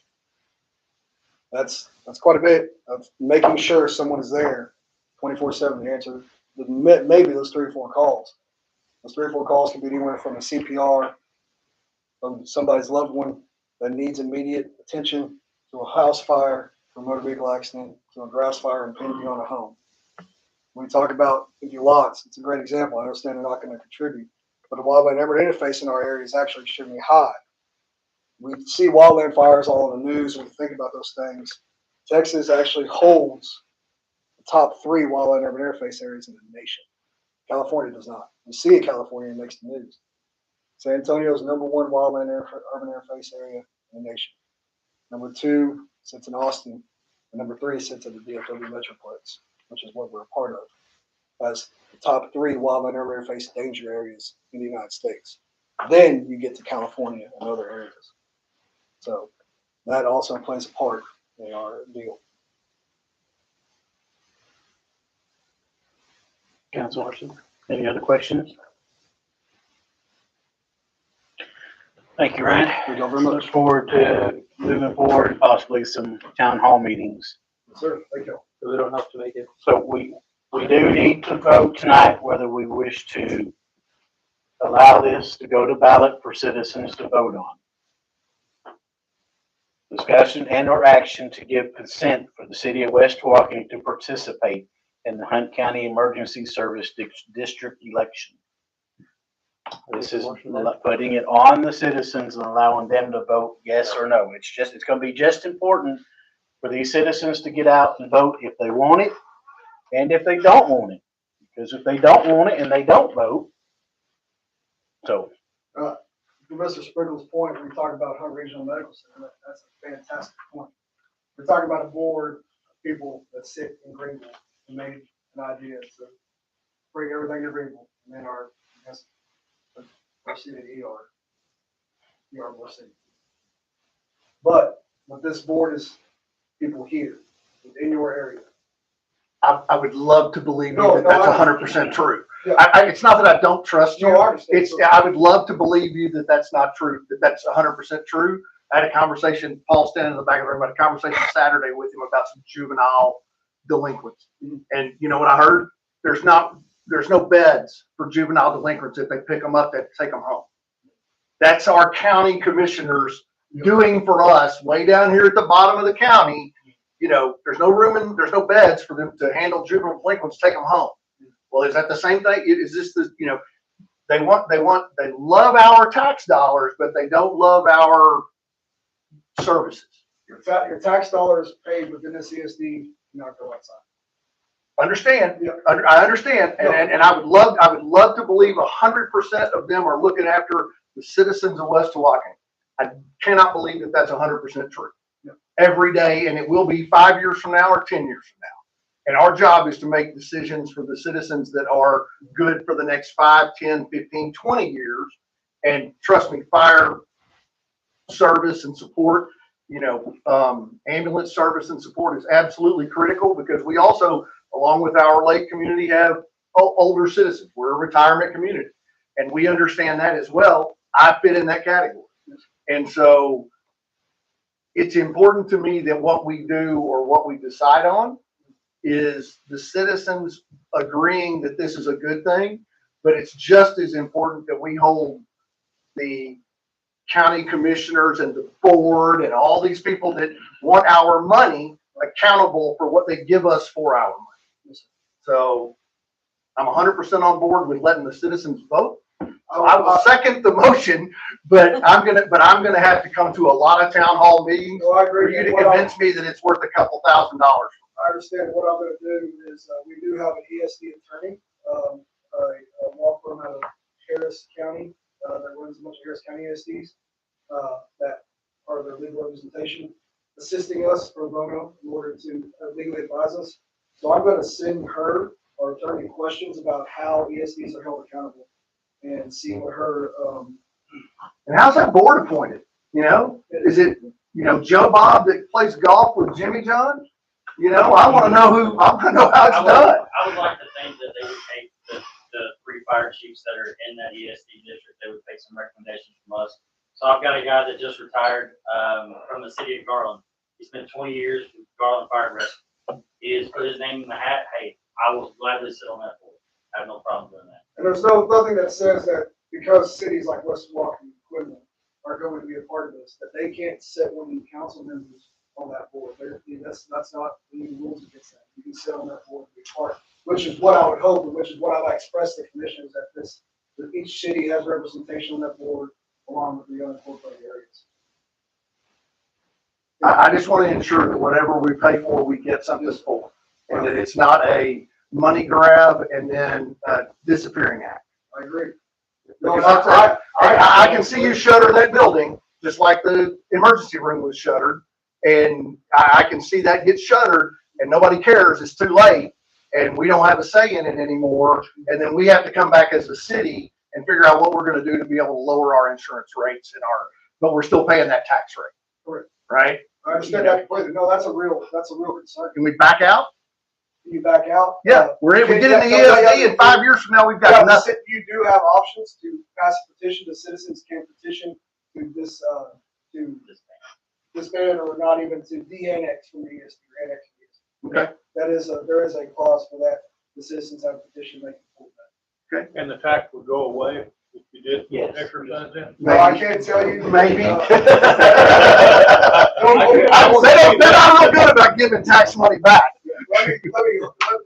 That's quite a bit of making sure someone is there 24/7 to answer maybe those 3 or 4 calls. Those 3 or 4 calls can be anywhere from a CPR, from somebody's loved one that needs immediate attention, to a house fire, to a motor vehicle accident, to a grass fire impinging on a home. When we talk about empty lots, it's a great example. I understand they're not going to contribute, but the wildland urban interface in our area is actually extremely high. We see wildland fires all in the news, and we think about those things. Texas actually holds the top 3 wildland urban interface areas in the nation. California does not. You see it, California, it makes the news. San Antonio's #1 wildland urban interface area in the nation. #2 sits in Austin, and #3 sits in the DFW Metroplex, which is what we're a part of, as the top 3 wildland urban interface danger areas in the United States. Then you get to California and other areas. So that also plays a part in our deal. Council Larson, any other questions? Thank you, Ryan. Thank you very much. Look forward to moving forward, possibly some town hall meetings. Yes, sir. Thank you. So we don't have to make it. So we do need to vote tonight whether we wish to allow this to go to ballot for citizens to vote on. Discussion and or action to give consent for the city of West Tawakoni to participate in the Hunt County Emergency Service District election. This is putting it on the citizens and allowing them to vote yes or no. It's going to be just important for these citizens to get out and vote if they want it and if they don't want it. Because if they don't want it and they don't vote, so. To Mr. Spriggle's point, when we talk about Hunt Regional Medical Center, that's a fantastic point. We're talking about a board of people that sit in Greenville and made an idea to bring everything to Greenville, and then our city ER more city. But what this board is, people here within your area. I would love to believe you No, that no, that's I- 100% true. Yeah. It's not that I don't trust you. No, I understand. It's, I would love to believe you that that's not true, that that's 100% true. I had a conversation, Paul standing in the back of the room, I had a conversation Saturday with him about some juvenile delinquents. And you know what I heard? There's no beds for juvenile delinquents. If they pick them up, they take them home. That's our county commissioners doing for us way down here at the bottom of the county. You know, there's no room and there's no beds for them to handle juvenile delinquents, take them home. Well, is that the same thing? Is this the, you know, they love our tax dollars, but they don't love our services. Your tax dollars paid within the CSD, not go outside. Understand? Yeah. I understand, and I would love to believe 100% of them are looking after the citizens of West Tawakoni. I cannot believe that that's 100% true. Yeah. Every day, and it will be 5 years from now or 10 years from now. And our job is to make decisions for the citizens that are good for the next 5, 10, 15, 20 years. And trust me, fire service and support, you know, ambulance service and support is absolutely critical, because we also, along with our lake community, have older citizens. We're a retirement community, and we understand that as well. I fit in that category. And so it's important to me that what we do or what we decide on is the citizens agreeing that this is a good thing, but it's just as important that we hold the county commissioners and the board and all these people that want our money accountable for what they give us for our money. So I'm 100% on board with letting the citizens vote. So I will second the motion, but I'm gonna have to come to a lot of town hall meetings No, I for agree. you to convince me that it's worth a couple $1,000. I understand. What I'm going to do is we do have an ESD attorney, a law firm out of Harris County that runs a bunch of Harris County ESDs that are their legal representation, assisting us pro bono in order to legally advise us. So I'm going to send her, our attorney, questions about how ESDs are held accountable and see what her. And how's that board appointed? You know, is it, you know, Joe Bob that plays golf with Jimmy John? You know, I want to know how it's done. I would like to think that they would take the 3 fire chiefs that are in that ESD district, they would take some recommendations from us. So I've got a guy that just retired from the city of Garland. He spent 20 years with Garland Fire and Rescue. He has put his name in the hat. Hey, I will gladly sit on that board. I have no problem doing that. And there's nothing that says that because cities like West Walker and Quinlan are going to be a part of this, that they can't sit one of the council members on that board. That's not the rules against that. You can sit on that board and be part, which is what I would hope, and which is what I've expressed to the commissioners, that each city has representation on that board along with the unincorporated areas. I just want to ensure that whatever we pay for, we get something for, and that it's not a money grab and then a disappearing act. I agree. No, Because I can see you shutter that building, just like the emergency room was shuttered. And I can see that get shuttered and nobody cares, it's too late. And we don't have a say in it anymore. And then we have to come back as a city and figure out what we're gonna do to be able to lower our insurance rates and but we're still paying that tax rate. Correct. Right? I understand that completely. No, that's a real concern. Can we back out? Can you back out? Yeah, we get in the ESD and 5 years from now, we've got Yeah, nothing. you do have options to pass a petition. The citizens can petition to to disband or not even to de-annex from the ESD or annex from the ESD. Okay. There is a clause for that. The citizens have a petition they can pull that. And the tax would go away if you did Yes. exercise that? No, I can't tell you. Maybe. Don't They're not real good about giving tax money back. let me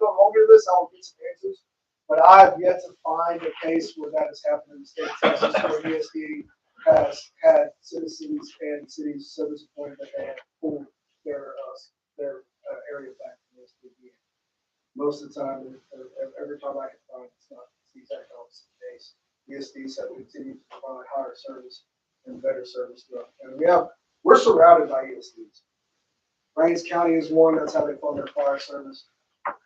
hold me to this. I'll get some answers. But I have yet to find a case where that has happened in the state of Texas, where ESD has had citizens and cities so disappointed that they have pulled their area back from ESD. Most of the time, every time I can find, it's not the exact opposite case. ESDs have continued to provide higher service and better service throughout the county. We're surrounded by ESDs. Rains County is one, that's how they fund their fire service.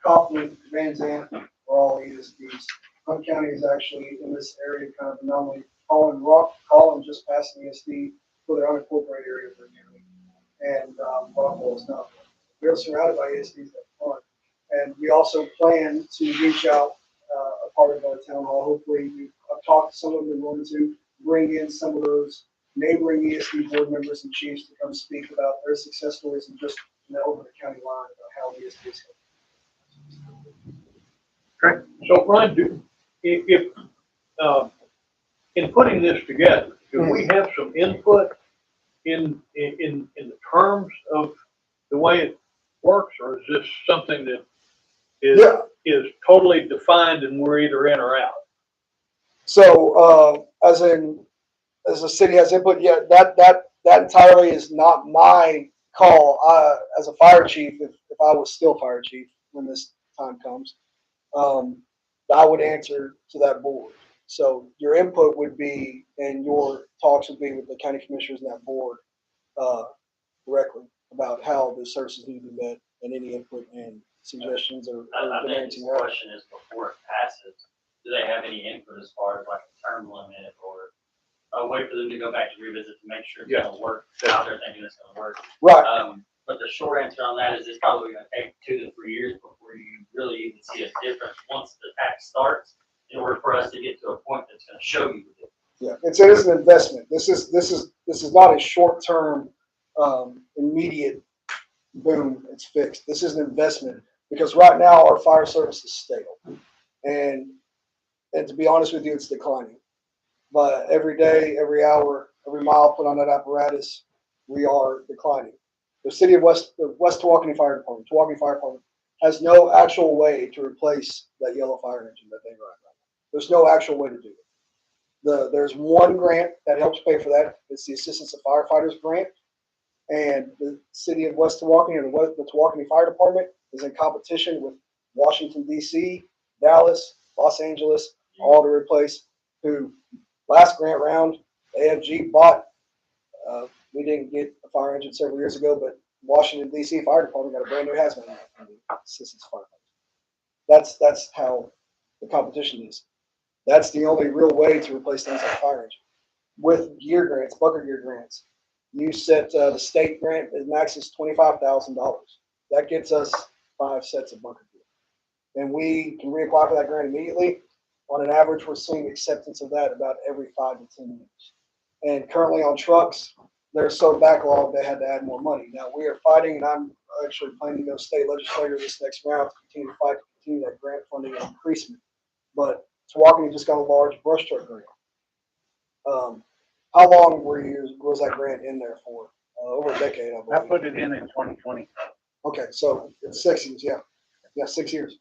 Kaufman, Van Zandt are all ESDs. Hunt County is actually in this area kind of anomaly. Collin just passed an ESD for their unincorporated area of their county. And Rockwell is not. We're surrounded by ESDs that fund. And we also plan to reach out a part of our town hall. Hopefully, I've talked to some of them, willing to bring in some of those neighboring ESD board members and chiefs to come speak about their success stories and just over the county line about how ESD is Okay. So Brian, if in putting this together, do we have some input in the terms of the way it works, or is this something that is totally defined and we're either in or out? So, as the city has input, yeah, that entirely is not my call. As a fire chief, if I was still fire chief when this time comes, I would answer to that board. So your input would be, and your talks would be with the county commissioners and that board directly about how the services need to be met and any input and suggestions or I think demands the you have. question is, before it passes, do they have any input as far as like a term limit or a way for them to go back to revisit to make sure it's gonna work, how they're thinking it's gonna work? Right. But the short answer on that is it's probably gonna take 2 to 3 years before you really even see a difference once the tax starts, in order for us to get to a point that's gonna show you the difference. Yeah, it is an investment. This is not a short-term, immediate boom. It's fixed. This is an investment because right now our fire service is stale, and to be honest with you, it's declining. But every day, every hour, every mile put on that apparatus, we are declining. The city of West Tawakoni Fire Department, Tawakoni Fire Department, has no actual way to replace that yellow fire engine that they run right now. There's no actual way to do it. There's one grant that helps pay for that. It's the Assistance of Firefighters grant. And the city of West Tawakoni and the Tawakoni Fire Department is in competition with Washington, D.C., Dallas, Los Angeles, all to replace who last grant round, AFG bought, we didn't get a fire engine several years ago, but Washington, D.C. Fire Department got a brand new hazmat assistance firefighters. That's how the competition is. That's the only real way to replace things like fire engine. With gear grants, bunker gear grants, you set the state grant, it maxes $25,000. That gets us 5 sets of bunker gear. And we can reapply for that grant immediately. On an average, we're seeing acceptance of that about every 5 to 10 years. And currently on trucks, they're so backlogged they had to add more money. Now we are fighting, and I'm actually planning to go state legislature this next round to continue to fight to continue that grant funding and increasement. But Tawakoni just got a large brush truck grant. How long was that grant in there for? Over a decade, I believe. I put it in 2020. Okay, so it's 6 years, yeah. Yeah, 6 years.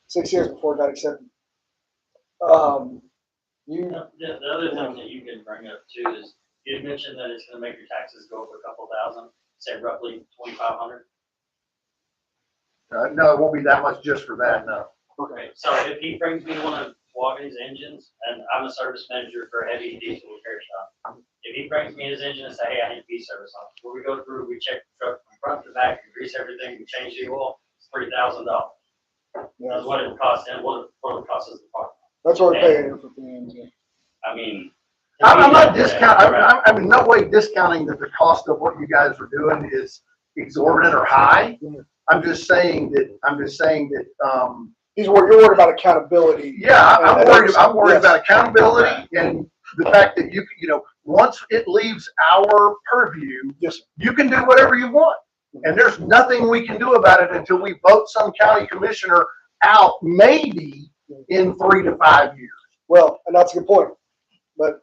6 years before it got accepted. The other thing that you can bring up too is you mentioned that it's gonna make your taxes go up a couple thousand, say roughly 2,500. No, it won't be that much just for that, no. Okay, so if he brings me one of Tawakoni's engines, and I'm a service manager for a heavy diesel repair shop. If he brings me his engine and say, hey, I need to be service on it, where we go through, we check the truck from front to back, we grease everything, we change the oil, it's $3,000. That's what it costs him, what it costs us the part. That's what we're paying here for PMs, yeah. I mean. I'm not discounting, I'm in no way discounting that the cost of what you guys are doing is exorbitant or high. I'm just saying that, You're worried about accountability. yeah, I'm worried Yes. about accountability and the fact that you know, once it leaves our purview, Yes, sir. you can do whatever you want. And there's nothing we can do about it until we vote some county commissioner out, maybe in 3 to 5 years. Well, and that's a good point, but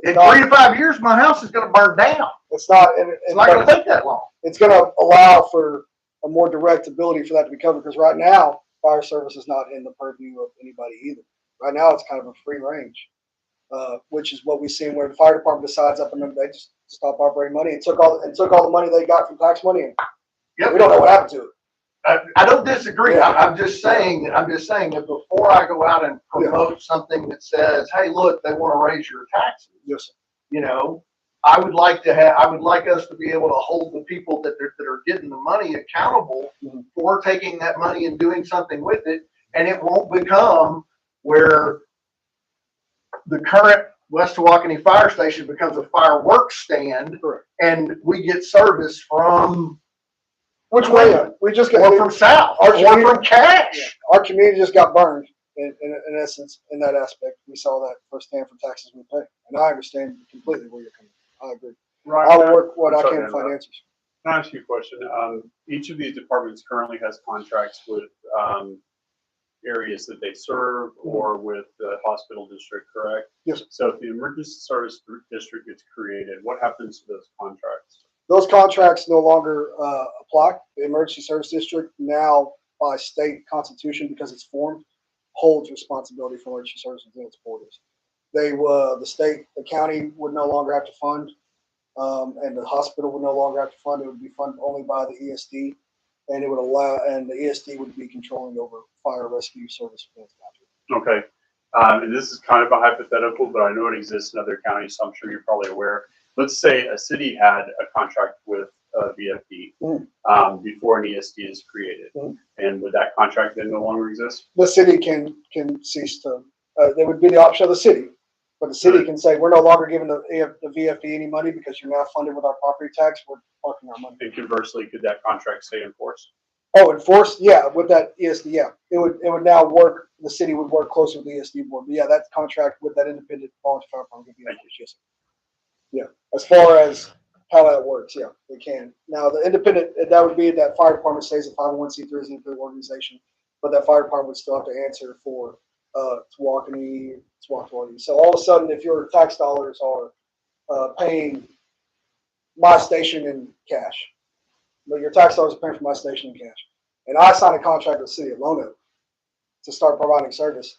In 3 to 5 years, my house is gonna burn down. it's not, It's not gonna take that long. it's gonna allow for a more direct ability for that to be covered, because right now, fire service is not in the purview of anybody either. Right now, it's kind of a free range, which is what we've seen where the fire department decides up and then they just stop operating money and took all the money they got from tax money, and Yep. we don't know what happened to it. I don't disagree. Yeah. I'm just saying that before I go out and promote something that says, hey, look, they want to raise your taxes. Yes, sir. You know, I would like us to be able to hold the people that are getting the money accountable for taking that money and doing something with it. And it won't become where the current West Tawakoni Fire Station becomes a fireworks stand. Correct. And we get service from Which way? We just got, or from south Our or community- from cash. our community just got burned in essence, in that aspect. We saw that firsthand for taxes we pay. And I understand completely where you're coming from. I agree. Right. I will work what I'm I sorry can to to find interrupt. answers. Can I ask you a question? Each of these departments currently has contracts with areas that they serve or with the hospital district, correct? Yes. So if the emergency service district gets created, what happens to those contracts? Those contracts no longer apply. The emergency service district now, by state constitution, because it's formed, holds responsibility for emergency services within its borders. The county would no longer have to fund, and the hospital would no longer have to fund. It would be funded only by the ESD, and the ESD would be controlling over fire rescue service within its boundary. Okay. And this is kind of a hypothetical, but I know it exists in other counties, so I'm sure you're probably aware. Let's say a city had a contract with VFD before an ESD is created. And would that contract then no longer exist? The city can cease to. There would be the option of the city, but the city can say, we're no longer giving the VFD any money because you're now funded with our property tax. We're parking our money. And conversely, could that contract stay in force? Oh, enforced? Yeah, with that ESD, yeah. It would now work, the city would work closer with the ESD board. But yeah, that contract with that independent volunteer fire department would be enforced, yes. Yeah, as far as how that works, yeah, they can. Now, the independent, that would be that fire department stays a 501c3 as an independent organization, but that fire department would still have to answer for Tawakoni. So all of a sudden, if your tax dollars are paying my station in cash, but your tax dollars are paying for my station in cash, and I sign a contract with the city of Lono to start providing service,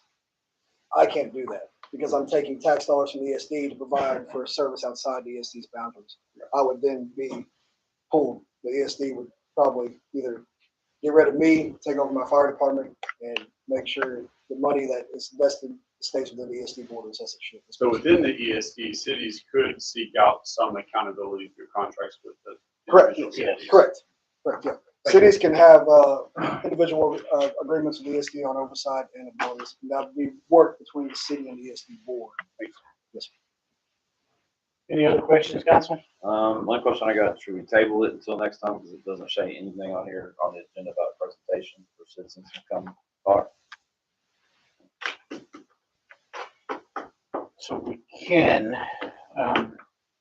I can't do that because I'm taking tax dollars from the ESD to provide for service outside the ESD's boundaries. I would then be pulled. The ESD would probably either get rid of me, take over my fire department, and make sure the money that is invested stays within the ESD borders as it should. So within the ESD, cities could seek out some accountability through contracts with the Correct. individual cities. Correct. Yeah. Cities can have individual agreements with the ESD on oversight and abilities. That would be work between the city and the ESD board. Yes. Any other questions, Councilman? One question I got, should we table it until next time, because it doesn't say anything on here on the agenda about presentation for citizens to come talk? So we can,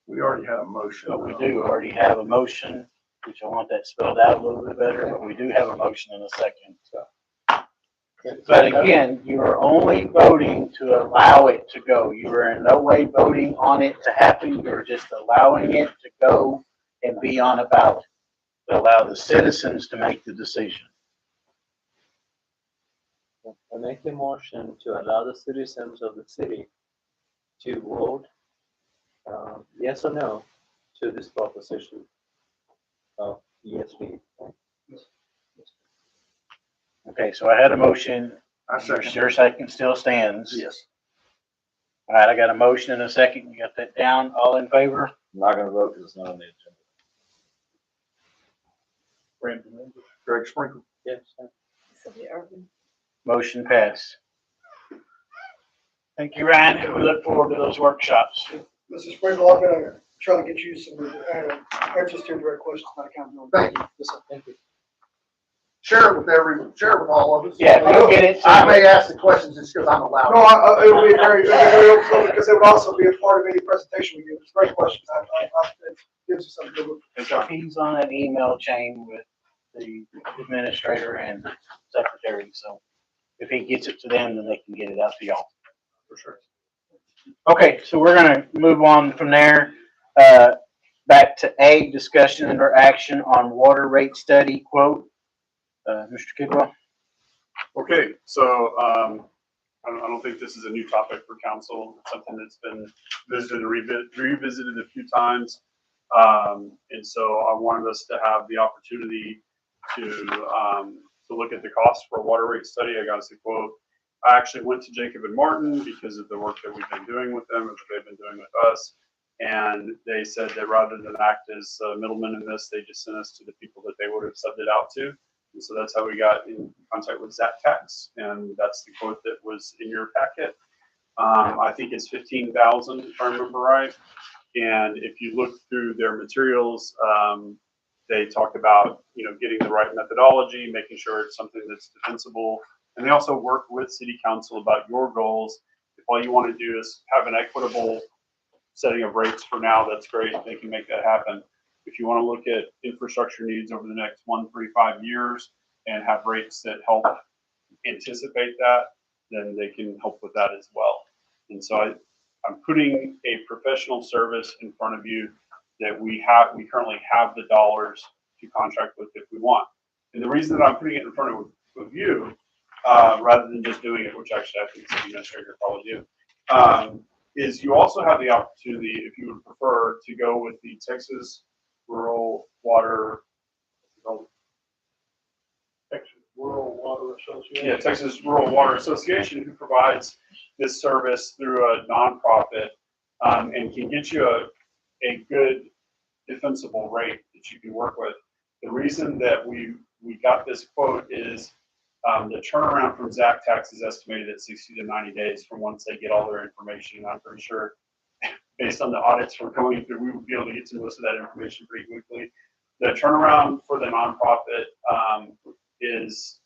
We already had a motion. but we do already have a motion, which I want that spelled out a little bit better, but we do have a motion in a second, so. But again, you are only voting to allow it to go. You are in no way voting on it to happen. You're just allowing it to go and be on a ballot. To allow the citizens to make the decision. I make the motion to allow the citizens of the city to vote yes or no to this proposition of ESB. Okay, so I had a motion I second. Your second still stands. Yes. All right, I got a motion and a second. You got that down? All in favor? I'm not gonna vote because it's not on the agenda. Greg Sprinkle. Yes. Sylvia Irvin. Motion passed. Thank you, Ryan. We look forward to those workshops. Mr. Sprinkle, I'm gonna try to get you some answers to your direct questions about accountability. Thank you. Yes, sir. Thank you. Share it with all of us. Yeah, if you don't get it. I may ask the questions just because I'm allowed. No, it would be very helpful because it would also be a part of any presentation we give. It's great questions. It gives you something to look So he's on an email chain with the administrator and secretary, so if he gets it to them, then they can get it out to y'all. For sure. Okay, so we're gonna move on from there, back to A, discussion and or action on water rate study quote. Mr. Kidwell? Okay, so, I don't think this is a new topic for council. It's something that's been visited and revisited a few times. And so I wanted us to have the opportunity to look at the cost for a water rate study. I got us a quote. I actually went to Jacob and Martin because of the work that we've been doing with them, or that they've been doing with us. And they said that rather than act as middlemen in this, they just sent us to the people that they would have subbed it out to. And so that's how we got in contact with ZACTAX, and that's the quote that was in your packet. I think it's 15,000 if I remember right. And if you look through their materials, they talk about, getting the right methodology, making sure it's something that's defensible. And they also work with city council about your goals. If all you want to do is have an equitable setting of rates for now, that's great. They can make that happen. If you want to look at infrastructure needs over the next 1, 3, 5 years and have rates that help anticipate that, then they can help with that as well. And so I'm putting a professional service in front of you that we currently have the dollars to contract with if we want. And the reason that I'm putting it in front of you, rather than just doing it, which actually I think the city administrator probably do, is you also have the opportunity, if you would prefer, to go with the Texas Rural Water Association. Yeah, Texas Rural Water Association, who provides this service through a nonprofit, and can get you a good defensible rate that you can work with. The reason that we got this quote is the turnaround from ZACTAX is estimated at 60 to 90 days from once they get all their information. I'm pretty sure, based on the audits we're going through, we would be able to get to most of that information pretty quickly. The turnaround for the nonprofit is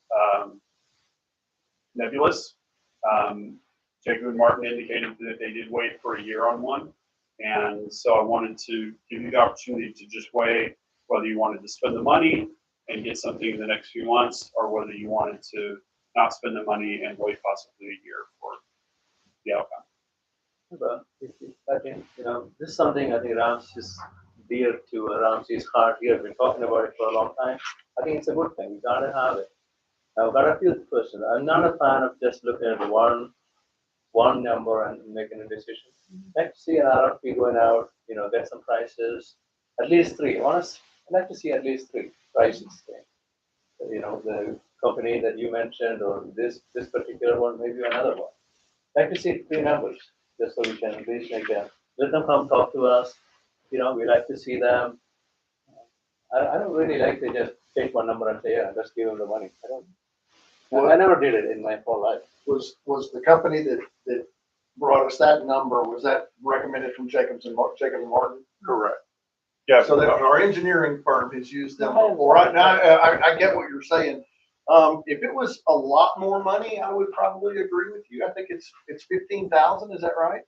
nebulous. Jacob and Martin indicated that they did wait for a year on one. And so I wanted to give you the opportunity to just weigh whether you wanted to spend the money and get something in the next few months, or whether you wanted to not spend the money and wait possibly a year for the outcome. But I think, this is something I think Ramsey's dear to Ramsey's heart. He has been talking about it for a long time. I think it's a good thing. We gotta have it. I've got a few questions. I'm not a fan of just looking at one number and making a decision. I'd like to see an RFP going out, get some prices, at least 3. I'd like to see at least 3 prices. The company that you mentioned, or this particular one, maybe another one. I'd like to see 3 numbers, just so we can at least let them come talk to us. We like to see them. I don't really like to just take one number and say, yeah, just give them the money. I never did it in my whole life. Was the company that brought us that number, was that recommended from Jacob and Martin? Correct. Yeah. So that our engineering firm has used them before. Right now, I get what you're saying. If it was a lot more money, I would probably agree with you. I think it's 15,000. Is that right?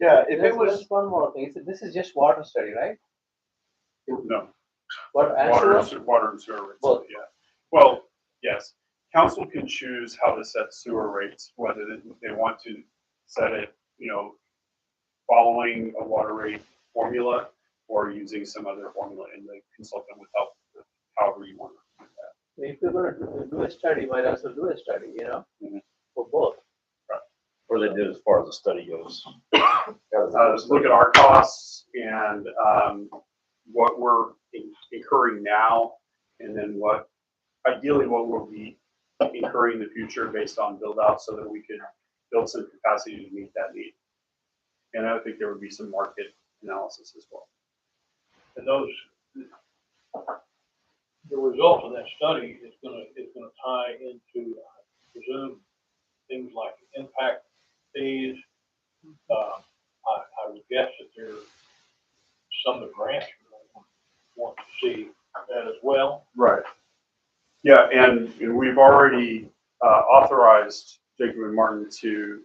Yeah. If it was Just one more thing. This is just water study, right? No. What Water actual? water and sewer rates. Both. Yeah. Well, yes. Council can choose how to set sewer rates, whether they want to set it, following a water rate formula or using some other formula, and the consultant would help with however you want to do that. If you're going to do a study, might also do a study, for both. Or they did as far as the study goes. Look at our costs and what we're incurring now, and then ideally what we'll be incurring the future based on build out so that we could build some capacity to meet that need. And I think there would be some market analysis as well. And those, the result of that study is gonna tie into, I presume, things like impact fees. I would guess that there, some of the grants want to see that as well. Right. Yeah, and we've already authorized Jacob and Martin to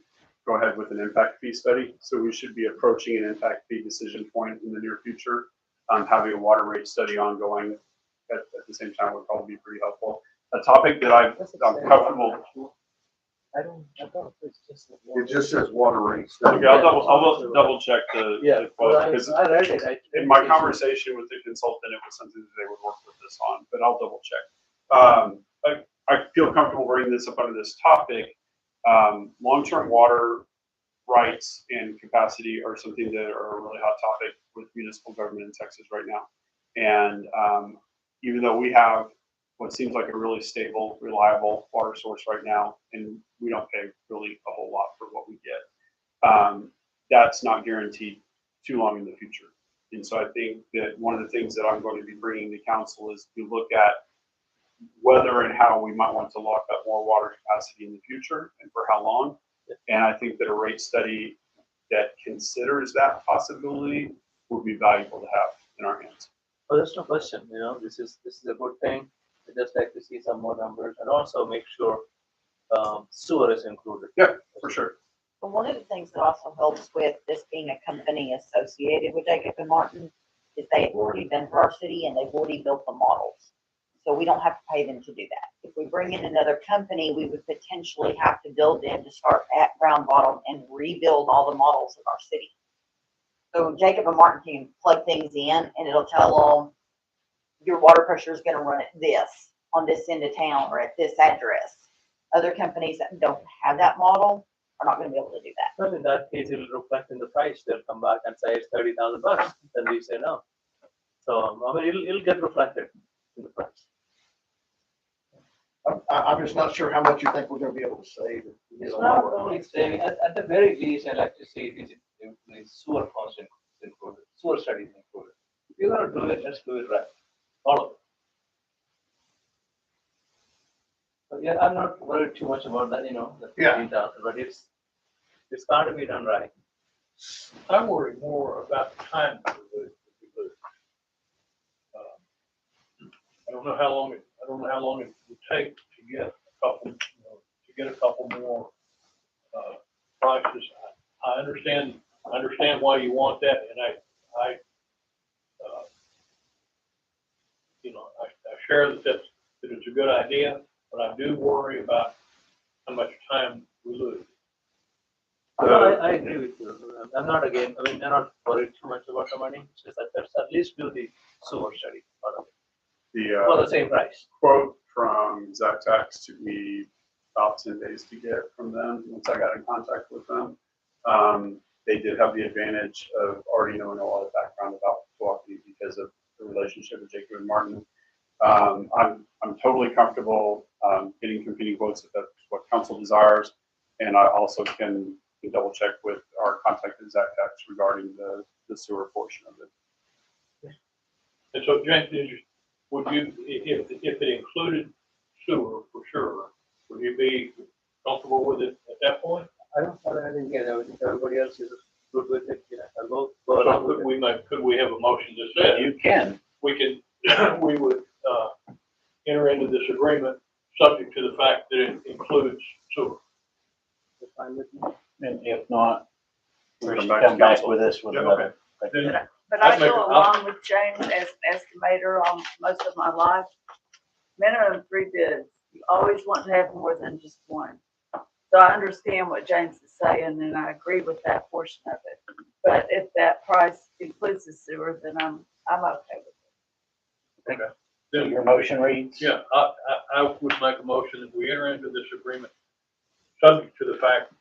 go ahead with an impact fee study. So we should be approaching an impact fee decision point in the near future. Having a water rate study ongoing at the same time would probably be pretty helpful. A topic that I'm comfortable. I thought it's just. It just says water rates. Okay, I'll double check the quote, because I read it. in my conversation with the consultant, it was something that they would work with us on, but I'll double check. I feel comfortable bringing this up under this topic. Long-term water rights and capacity are something that are a really hot topic with municipal government in Texas right now. And even though we have what seems like a really stable, reliable water source right now, and we don't pay really a whole lot for what we get, that's not guaranteed too long in the future. And so I think that one of the things that I'm going to be bringing to council is to look at whether and how we might want to lock up more water capacity in the future and for how long. And I think that a rate study that considers that possibility would be valuable to have in our hands. Oh, there's no question, this is a good thing. I just like to see some more numbers and also make sure sewer is included. Yeah, for sure. But one of the things that also helps with this being a company associated with Jacob and Martin is they've already been for our city and they've already built the models. So we don't have to pay them to do that. If we bring in another company, we would potentially have to build them to start at ground bottom and rebuild all the models of our city. So Jacob and Martin can plug things in and it'll tell them your water pressure is going to run at this on this end of town or at this address. Other companies that don't have that model are not going to be able to do that. But in that case, it will reflect in the price. They'll come back and say it's $30,000. Then we say no. So I mean, it'll get reflected in the price. I'm just not sure how much you think we're gonna be able to save. It's not only saying, at the very least, I like to see it is sewer cost included, sewer studies included. If you're gonna do it, let's do it right, all of it. But yeah, I'm not worried too much about that, the Yeah. 15,000, but it's got to be done right. I worry more about the time that we lose. I don't know how long it would take to get a couple more prices. I understand why you want that, and I share that it's a good idea, but I do worry about how much time we lose. I agree with you. I'm not again. I mean, I'm not worried too much about the money. It's just that let's at least do the sewer study part of it for the same price. Quote from Zach Tax took me about 10 days to get from them once I got in contact with them. They did have the advantage of already knowing a lot of background about Tawakoni because of the relationship with Jacob and Martin. I'm totally comfortable getting competing quotes if that's what council desires, and I also can double check with our contact at Zach Tax regarding the sewer portion of it. And so, James, would you, if it included sewer for sure, would you be comfortable with it at that point? I don't have anything against it. If everybody else is good with it, I'll go So along with it. could we have a motion that says You can. we would enter into this agreement subject to the fact that it includes sewer? That's fine with me. And if not, We'll we should come back to come back council. with this with Yeah, another. Then But I I'd make go a- along with James as an estimator on most of my life. Minimum 3 bids. You always want to have more than just one. So I understand what James is saying, and I agree with that portion of it. But if that price includes the sewer, then I'm okay with it. then Your motion reads? yeah, I would make a motion that we enter into this agreement subject to the fact,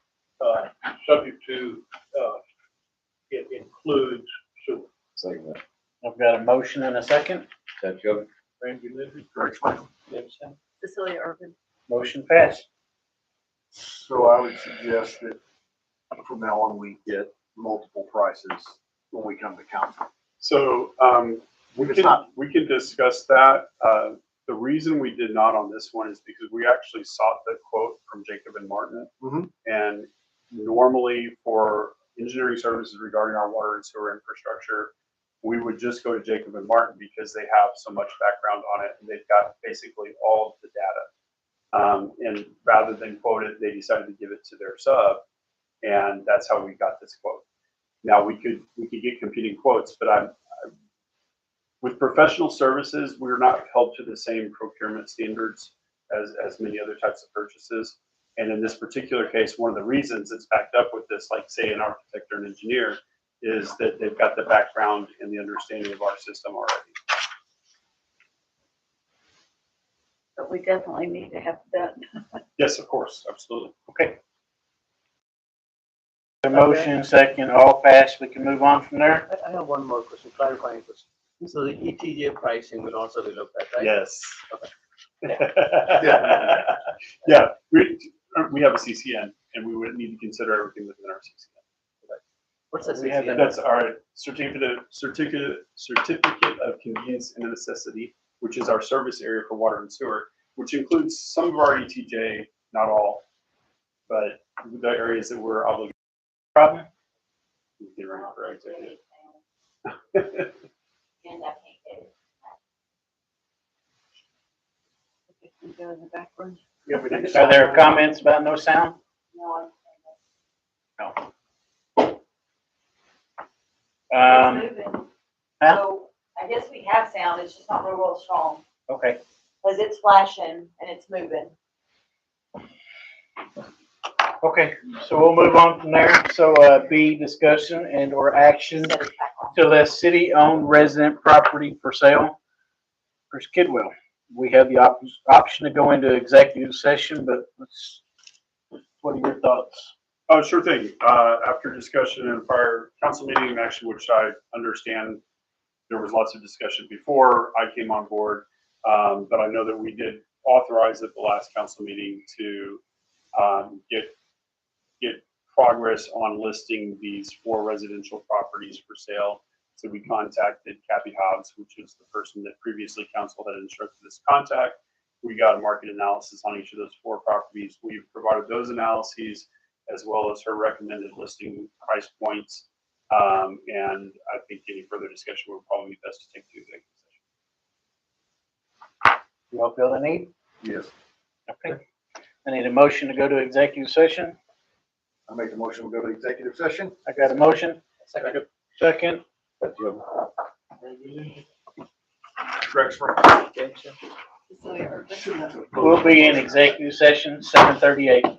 it includes sewer. Second that. I've got a motion and a second. That go? Randy Lindsay? Correct. You understand? Cecilia Urban. Motion passed. So I would suggest that from now on, we get multiple prices when we come to council. So, If it's not, we can discuss that. The reason we did not on this one is because we actually sought the quote from Jacob and Martin. Mhm. And normally for engineering services regarding our water and sewer infrastructure, we would just go to Jacob and Martin because they have so much background on it and they've got basically all of the data. And rather than quote it, they decided to give it to their sub, and that's how we got this quote. Now we could get competing quotes, but with professional services, we're not held to the same procurement standards as many other types of purchases. And in this particular case, one of the reasons it's backed up with this, like say an architect or an engineer, is that they've got the background and the understanding of our system already. But we definitely need to have that. Yes, of course, absolutely. Okay. The motion, second, all passed. We can move on from there. I have one more question, clarifying question. So the ETJ pricing will also be looked at, right? Yes. Okay. Yeah, we have a CCN and we would need to consider everything within our CCN. What's the We have CCN? That's our certificate of convenience and necessity, which is our service area for water and sewer, which includes some of our ETJ, not all, but the areas that we're obligated. Problem? Get ready for our executive. And I can't get it. It can go in the background. Are there comments about no sound? No, No. it's moving. huh? So I guess we have sound, it's just not real strong, Okay. because it's flashing and it's moving. Okay, so we'll move on from there. So, B, discussion and or action Set it back on. to list city-owned resident property for sale. Chris Kidwell, we have the option to go into executive session, but what are your thoughts? Oh, sure thing. After discussion in a prior council meeting, actually, which I understand there was lots of discussion before I came on board, but I know that we did authorize at the last council meeting to get progress on listing these 4 residential properties for sale. So we contacted Kathy Hobbs, which is the person that previously council had instructed us to contact. We got a market analysis on each of those 4 properties. We've provided those analyses as well as her recommended listing price points. And I think any further discussion would probably be best to take to executive session. You all feel the need? yes, Okay. I need a motion to go to executive session. I make the motion, we go to executive session. I got a motion. Second. Second. Greg's for We'll be in executive session, 7:38.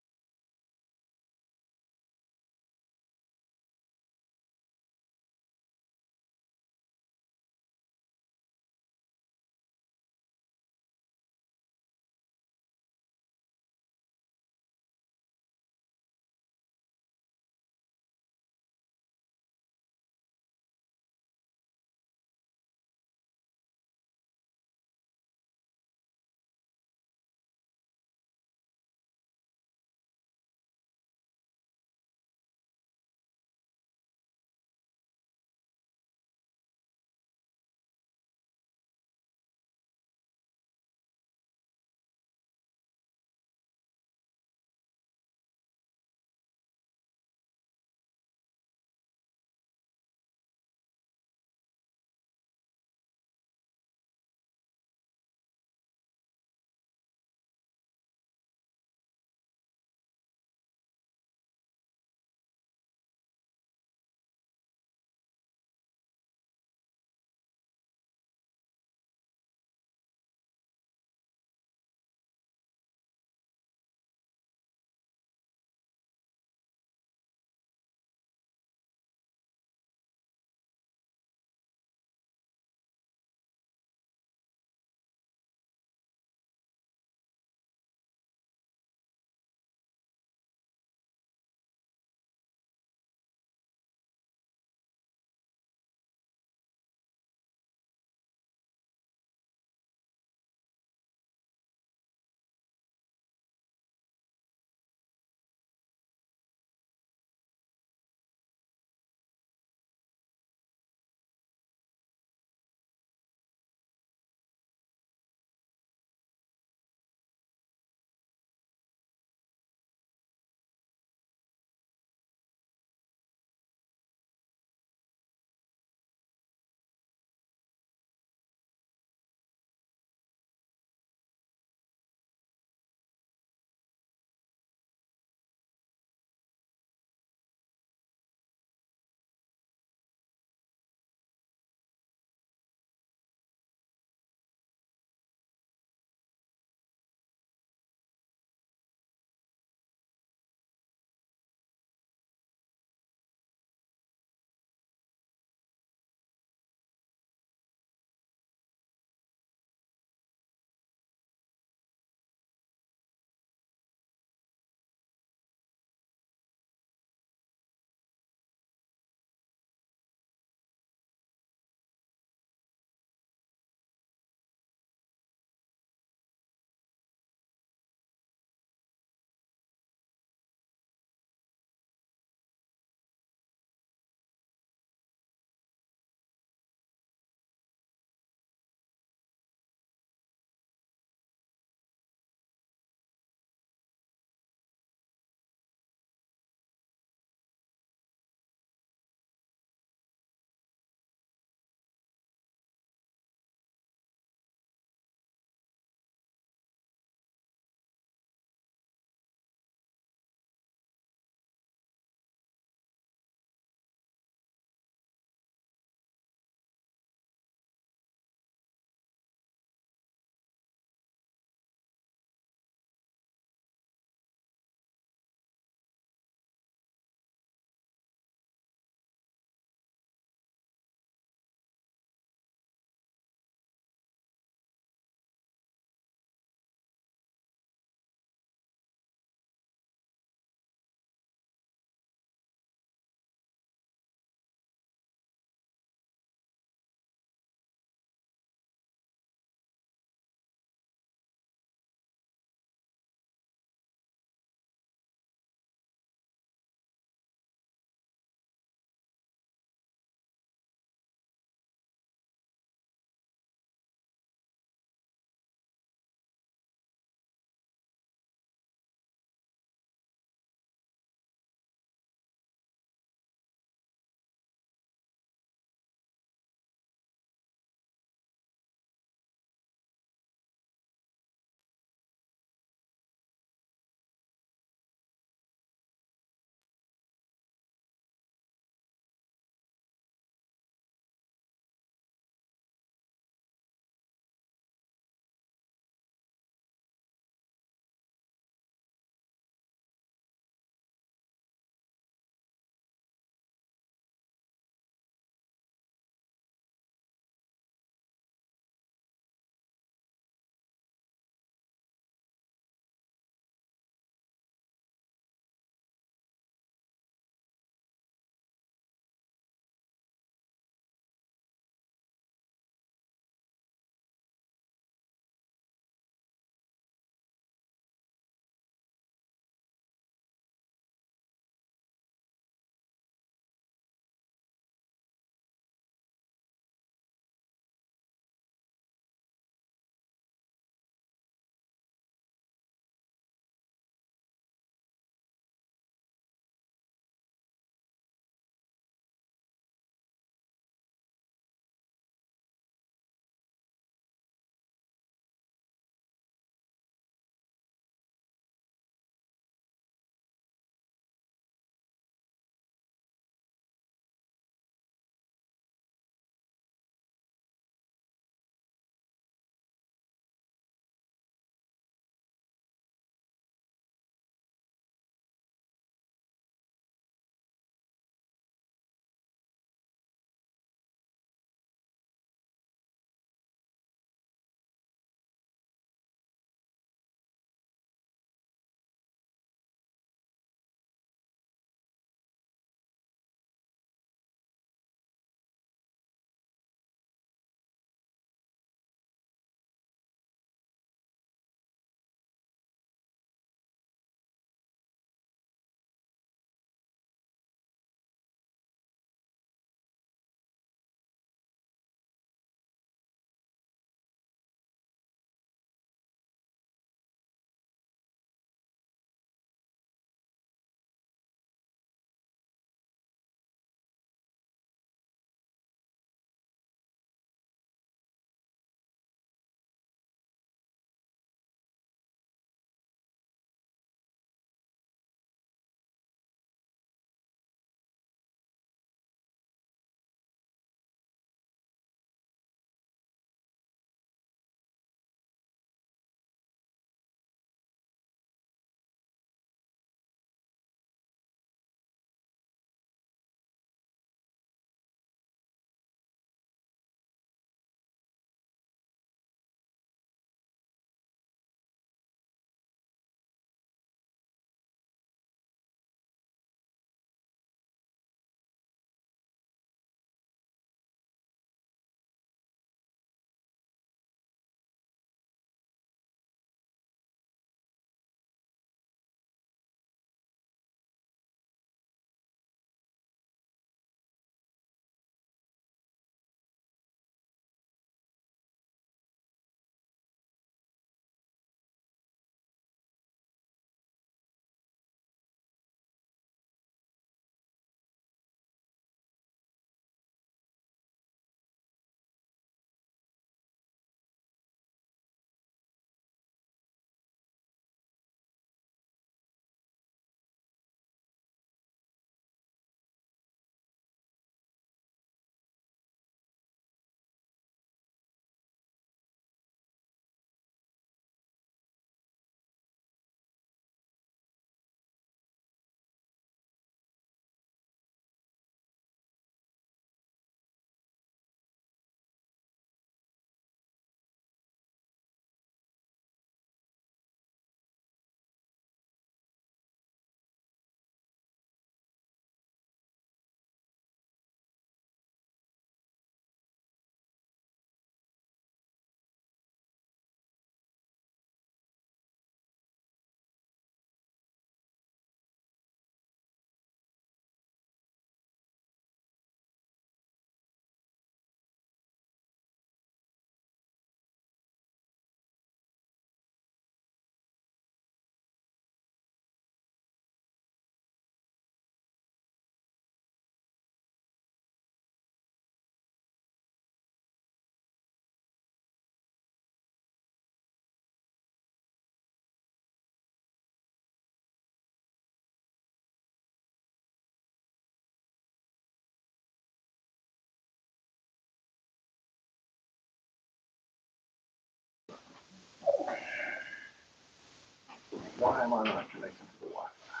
Why am I not connected to the Wi-Fi?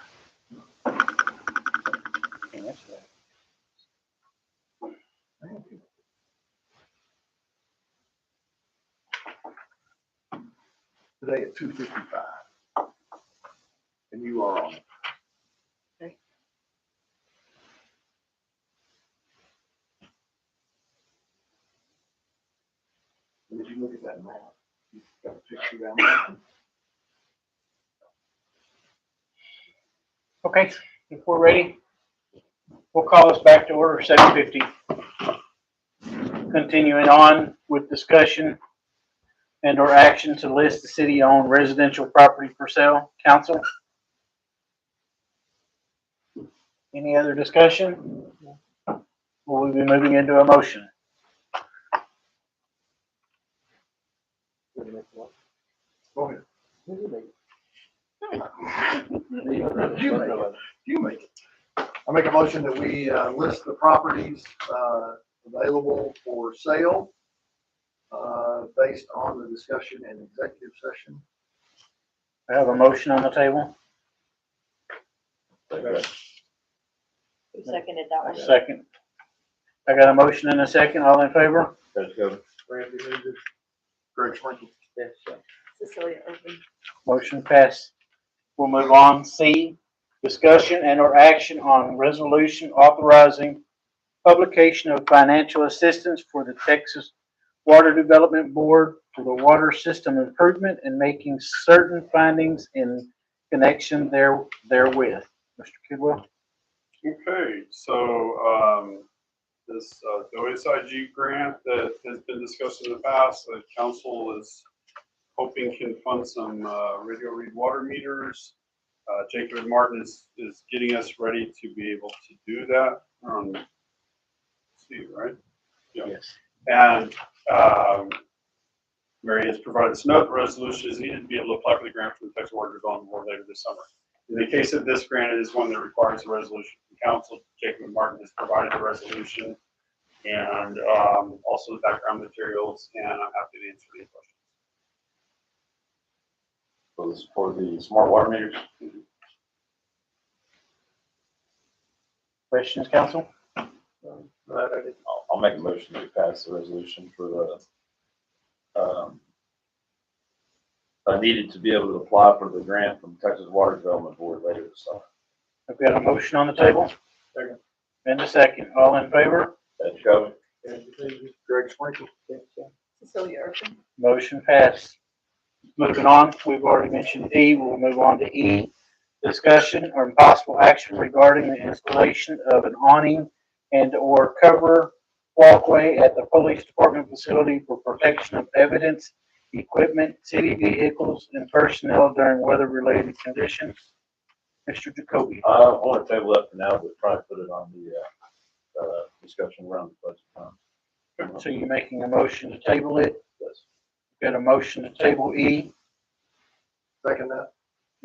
Today at 2:55. And you are on. Did you look at that map? You got a picture of that map? Okay, if we're ready, we'll call us back to order 7:50. Continuing on with discussion and or action to list the city-owned residential property for sale. Council? Any other discussion? Will we be moving into a motion? Go ahead. You make You make it. I make a motion that we list the properties available for sale based on the discussion in executive session. I have a motion on the table. Who seconded that one? Second. I got a motion and a second. All in favor? Judge Govan. Randy Nugent. Greg Sprinkle. Yes, sure. Cecilia Irvin. Motion passed. We'll move on. C, discussion and or action on resolution authorizing publication of financial assistance for the Texas Water Development Board for the water system improvement and making certain findings in connection therewith. Mr. Kidwell? Okay, so, this, the OSIG grant that has been discussed in the past, the council is hoping can fund some, radio read water meters. Jacob and Martin is getting us ready to be able to do that. See, right? Yeah. Yes. And, Mary has provided us note resolution is needed to be able to apply for the grant from the Texas Water Development Board later this summer. In the case of this grant, it is one that requires a resolution from council. Jacob and Martin has provided the resolution and also the background materials, and I'm happy to answer any questions. For the smart water meters. Questions, council? I'll make a motion to pass the resolution for the, needed to be able to apply for the grant from Texas Water Development Board later this summer. I've got a motion on the table. Second. And a second. All in favor? Judge Govan. Randy Nugent. Greg Sprinkle. Cecilia Irvin. Motion passed. Moving on, we've already mentioned D. We'll move on to E. Discussion or possible action regarding the installation of an awning and or cover walkway at the police department facility for protection of evidence, equipment, city vehicles, and personnel during weather-related conditions. Mr. Jacoby. I want to table that for now, but try to put it on the, discussion around the budget time. So you're making a motion to table it? Yes. Got a motion to table E. Second that.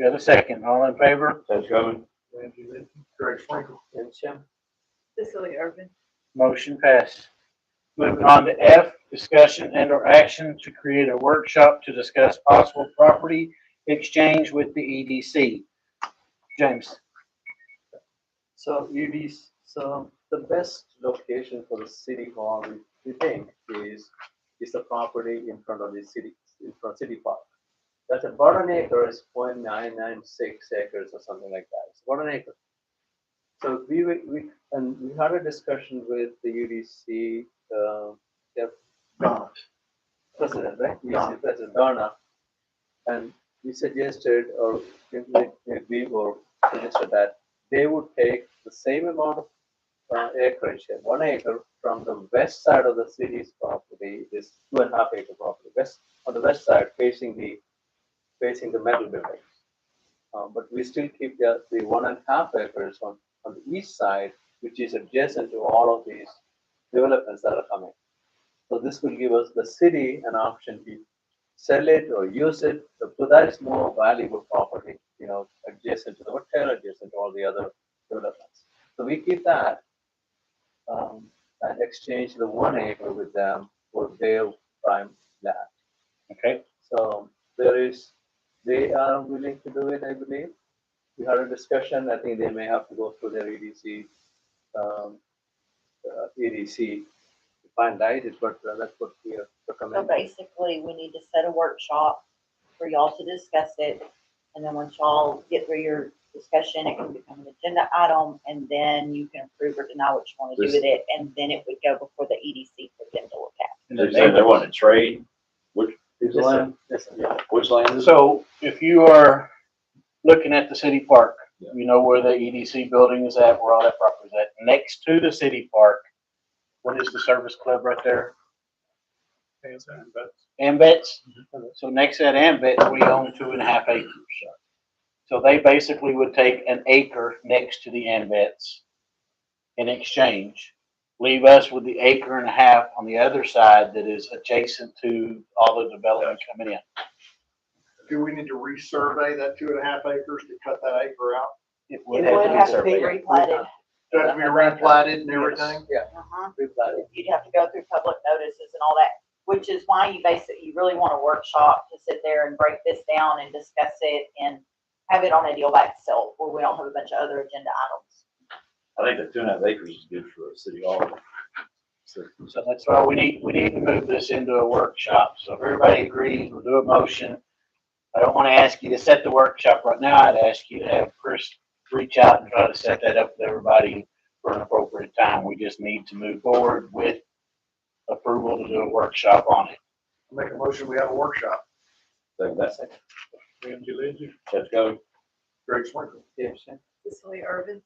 Got a second. All in favor? Judge Govan. Randy Nugent. Greg Sprinkle. Cecilia Irvin. Motion passed. Moving on to F, discussion and or action to create a workshop to discuss possible property exchange with the EDC. James. So the best location for the city hall, we think, is the property in front of the city, in front of City Park. That's about an acre, is 0.996 acres or something like that. It's about an acre. So we had a discussion with the UDC, their president, right? UDC President Donna, and we suggested suggested that they would take the same amount of acreage, 1 acre, from the west side of the city's property, this 2.5 acre property, on the west side facing the metal buildings. But we still keep the 1.5 acres on the east side, which is adjacent to all of these developments that are coming. So this will give us the city an option to sell it or use it. So that is more valuable property, adjacent to the hotel, adjacent to all the other developments. So we keep that and exchange the 1 acre with them for their prime land. Okay. So there is they are willing to do it, I believe. We had a discussion, I think they may have to go through their EDC to finalize it, but that's what we are So recommending. basically, we need to set a workshop for y'all to discuss it. And then once y'all get through your discussion, it can become an agenda item, and then you can approve or deny what you want to do with it. And then it would go before the EDC for them to look at. They say they want to trade, which, Yes, sir. Yes, sir. which land is it? So if you are looking at the city park, Yeah. you know where the EDC building is at, where all that property is at. Next to the city park, what is the service club right there? Ambets. So next to that Ambets, we own 2.5 acres. So they basically would take an acre next to the Ambets in exchange, leave us with the 1.5 acres on the other side that is adjacent to all the development coming in. Do we need to resurvey that 2.5 acres to cut that acre out? It It would would have to be surveyed. replatted. Does it have to be replatted and everything? Uh-huh. Replatted. You'd have to go through public notices and all that, which is why you really want a workshop to sit there and break this down and discuss it and have it on a deal by itself, where we don't have a bunch of other agenda items. I think that 2.5 acres is good for a city hall. So, So that's why we need to move this into a workshop. So if everybody agrees, we'll do a motion. I don't want to ask you to set the workshop right now. I'd ask you to have Chris reach out and try to set that up with everybody for an appropriate time. We just need to move forward with approval to do a workshop on it. Make a motion, we have a workshop. that's it. Ramsey Lindsay. Let's go. Greg Sprinkle. Yes. Cecilia Irvin.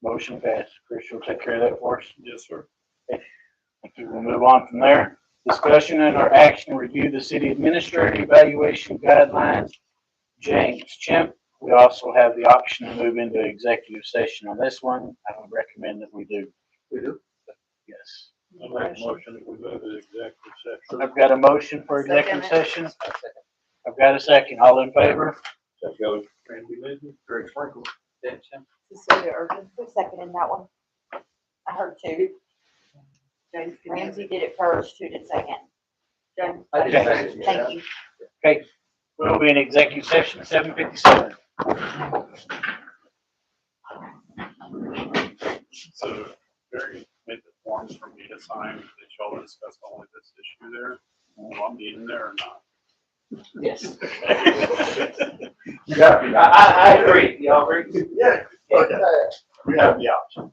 Motion passed. Chris, you'll take care of that for us? Yes, sir. Okay, we'll move on from there. Discussion and or action, review the city administrator evaluation guidelines. James Chimp. We also have the option to move into executive session on this one. I would recommend that we do. We do? Yes. I make a motion that we move to executive session. I've got a motion for executive Second. session. I've got a second. All in favor? Let's go. Randy Lindsay. Greg Sprinkle. Cecilia Irvin. Who's seconding that one? I heard two. Ramsey did it first. Who did second? James. I did second. Thank you. Okay, we'll be in executive session at 7:57. So Barry made the forms for me to sign, that y'all discussed only this issue there. Well, I'm being there or not? Yes. Yeah, I agree. Y'all agree? Yeah. Okay. We have the option.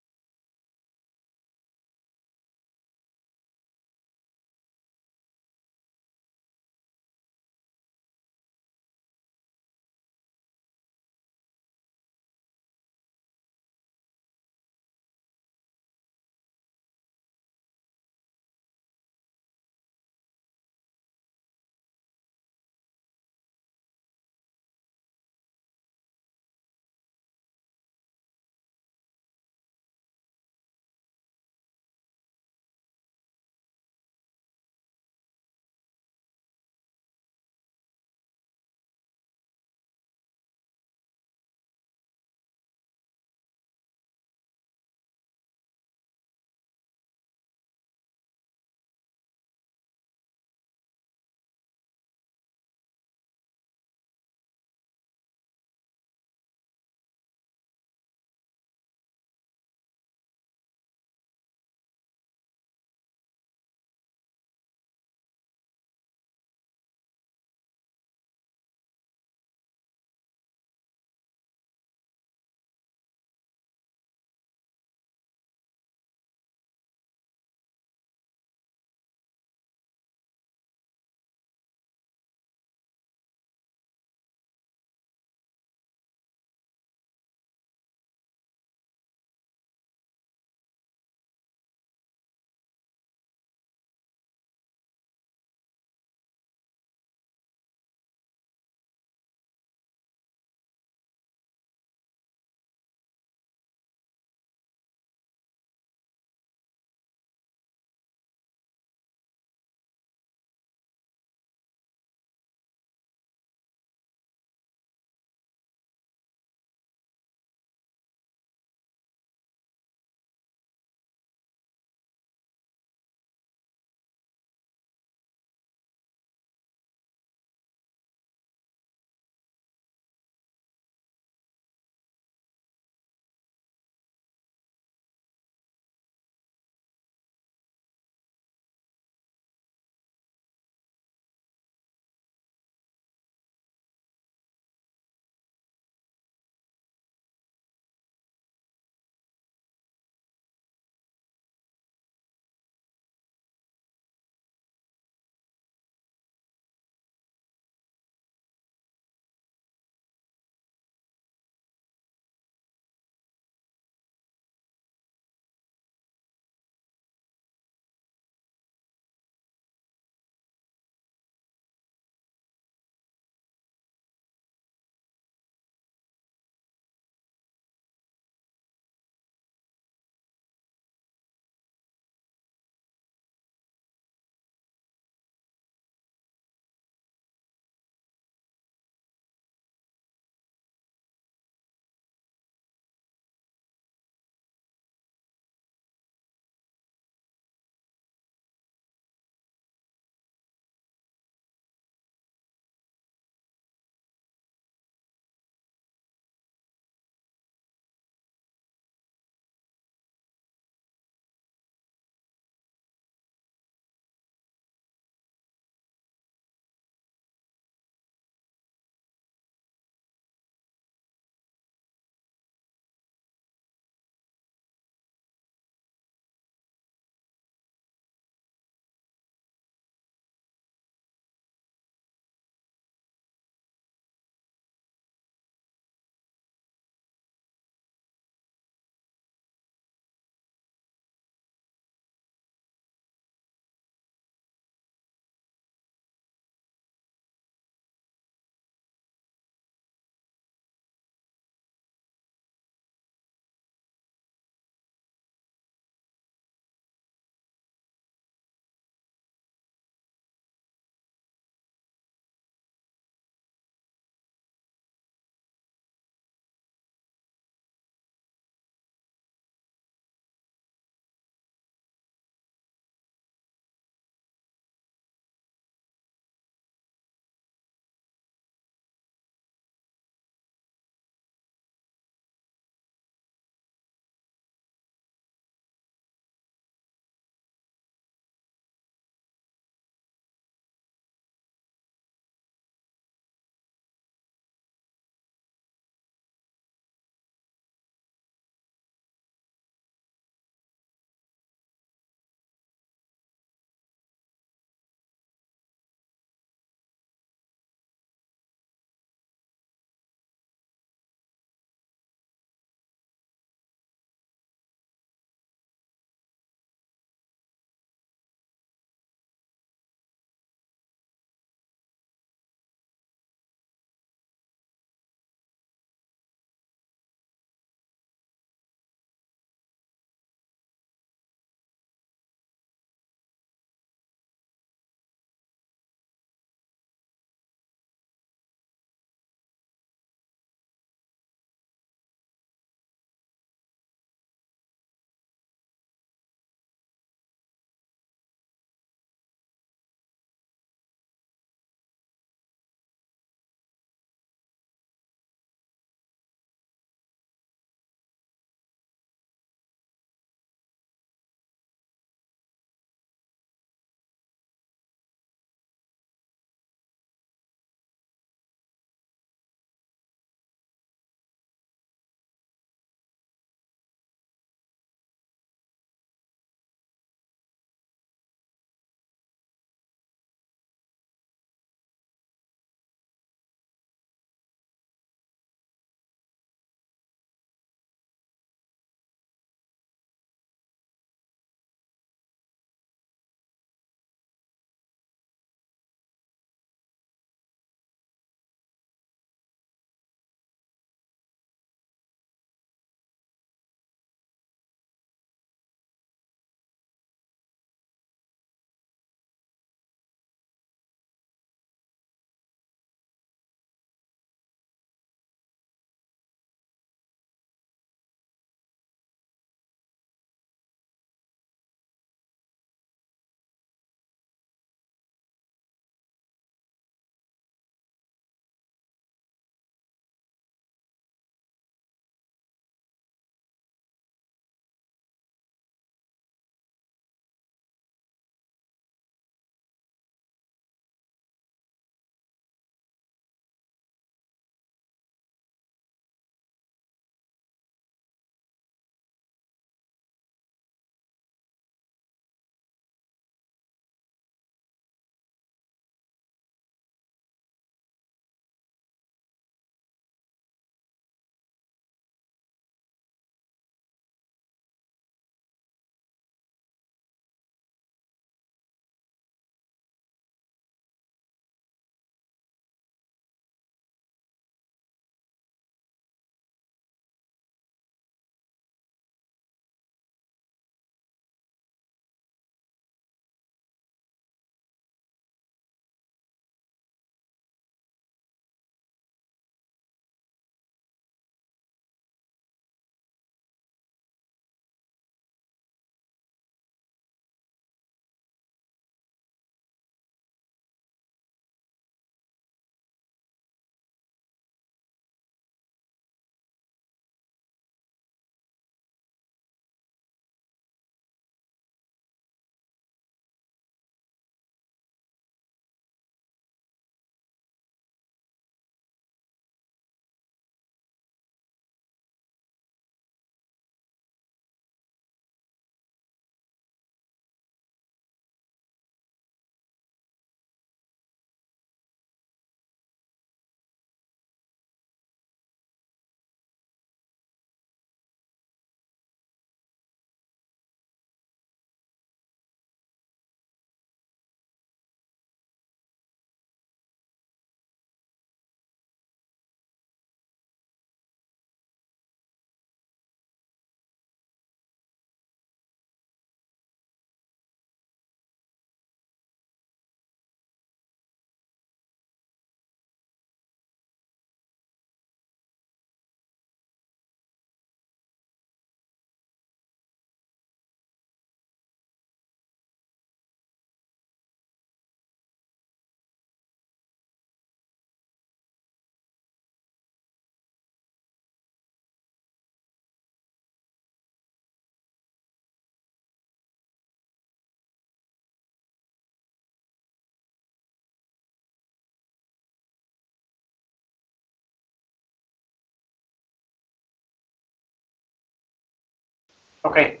Okay,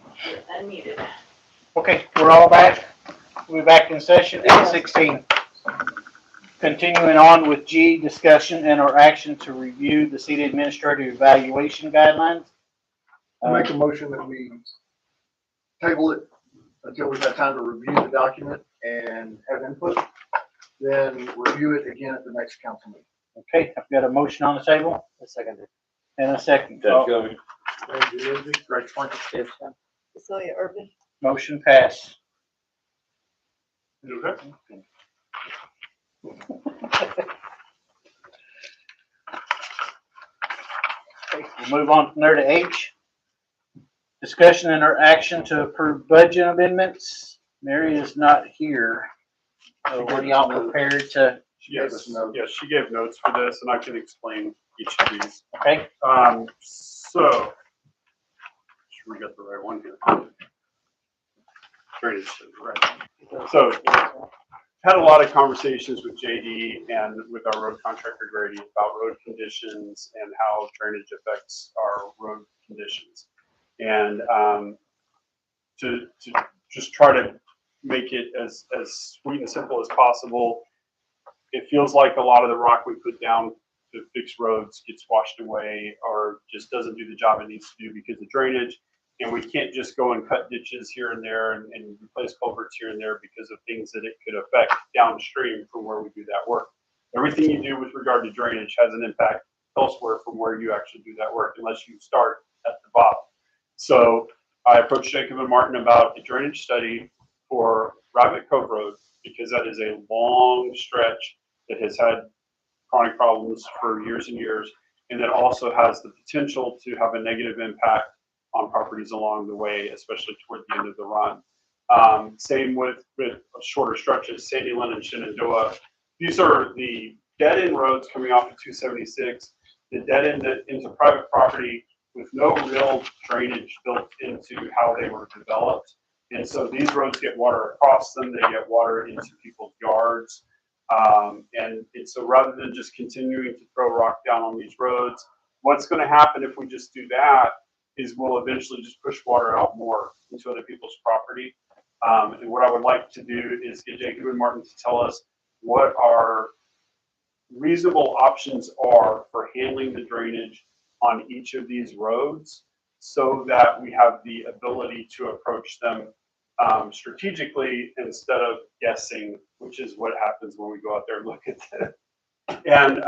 Unmuted. okay, we're all back. We're back in session, 8:16. Continuing on with G, discussion and or action to review the city administrative evaluation guidelines. I make a motion that we table it until we've had time to review the document and have input, then review it again at the next council meeting. Okay, I've got a motion on the table A second. and a second. Judge Goby. Thank you, Lindsay. Great point. Yes. Cecilia Urban. Motion passed. Okay. Okay, we'll move on from there to H. Discussion and or action to approve budget amendments. Mary is not here. So what are y'all prepared to, She gave notes for this, and I can explain each of these. okay? So, sure we got the right one here. Drainage, right. So, had a lot of conversations with JD and with our road contractor Grady about road conditions and how drainage affects our road conditions. And to just try to make it as sweet and simple as possible, it feels like a lot of the rock we put down to fix roads gets washed away or just doesn't do the job it needs to do because of drainage. And we can't just go and cut ditches here and there and replace culverts here and there because of things that it could affect downstream from where we do that work. Everything you do with regard to drainage has an impact elsewhere from where you actually do that work, unless you start at the bottom. So I approached Jacob and Martin about a drainage study for Rabbit Cove Road because that is a long stretch that has had chronic problems for years and years, and that also has the potential to have a negative impact on properties along the way, especially toward the end of the run. Same with shorter stretches, Sandy Lynn and Shenandoah. These are the dead-end roads coming off of 276, the dead end into private property with no real drainage built into how they were developed. And so these roads get water across them, they get water into people's yards. And so rather than just continuing to throw rock down on these roads, what's going to happen if we just do that is we'll eventually just push water out more into other people's property. And what I would like to do is get Jacob and Martin to tell us what our reasonable options are for handling the drainage on each of these roads so that we have the ability to approach them strategically instead of guessing, which is what happens when we go out there and look at it. And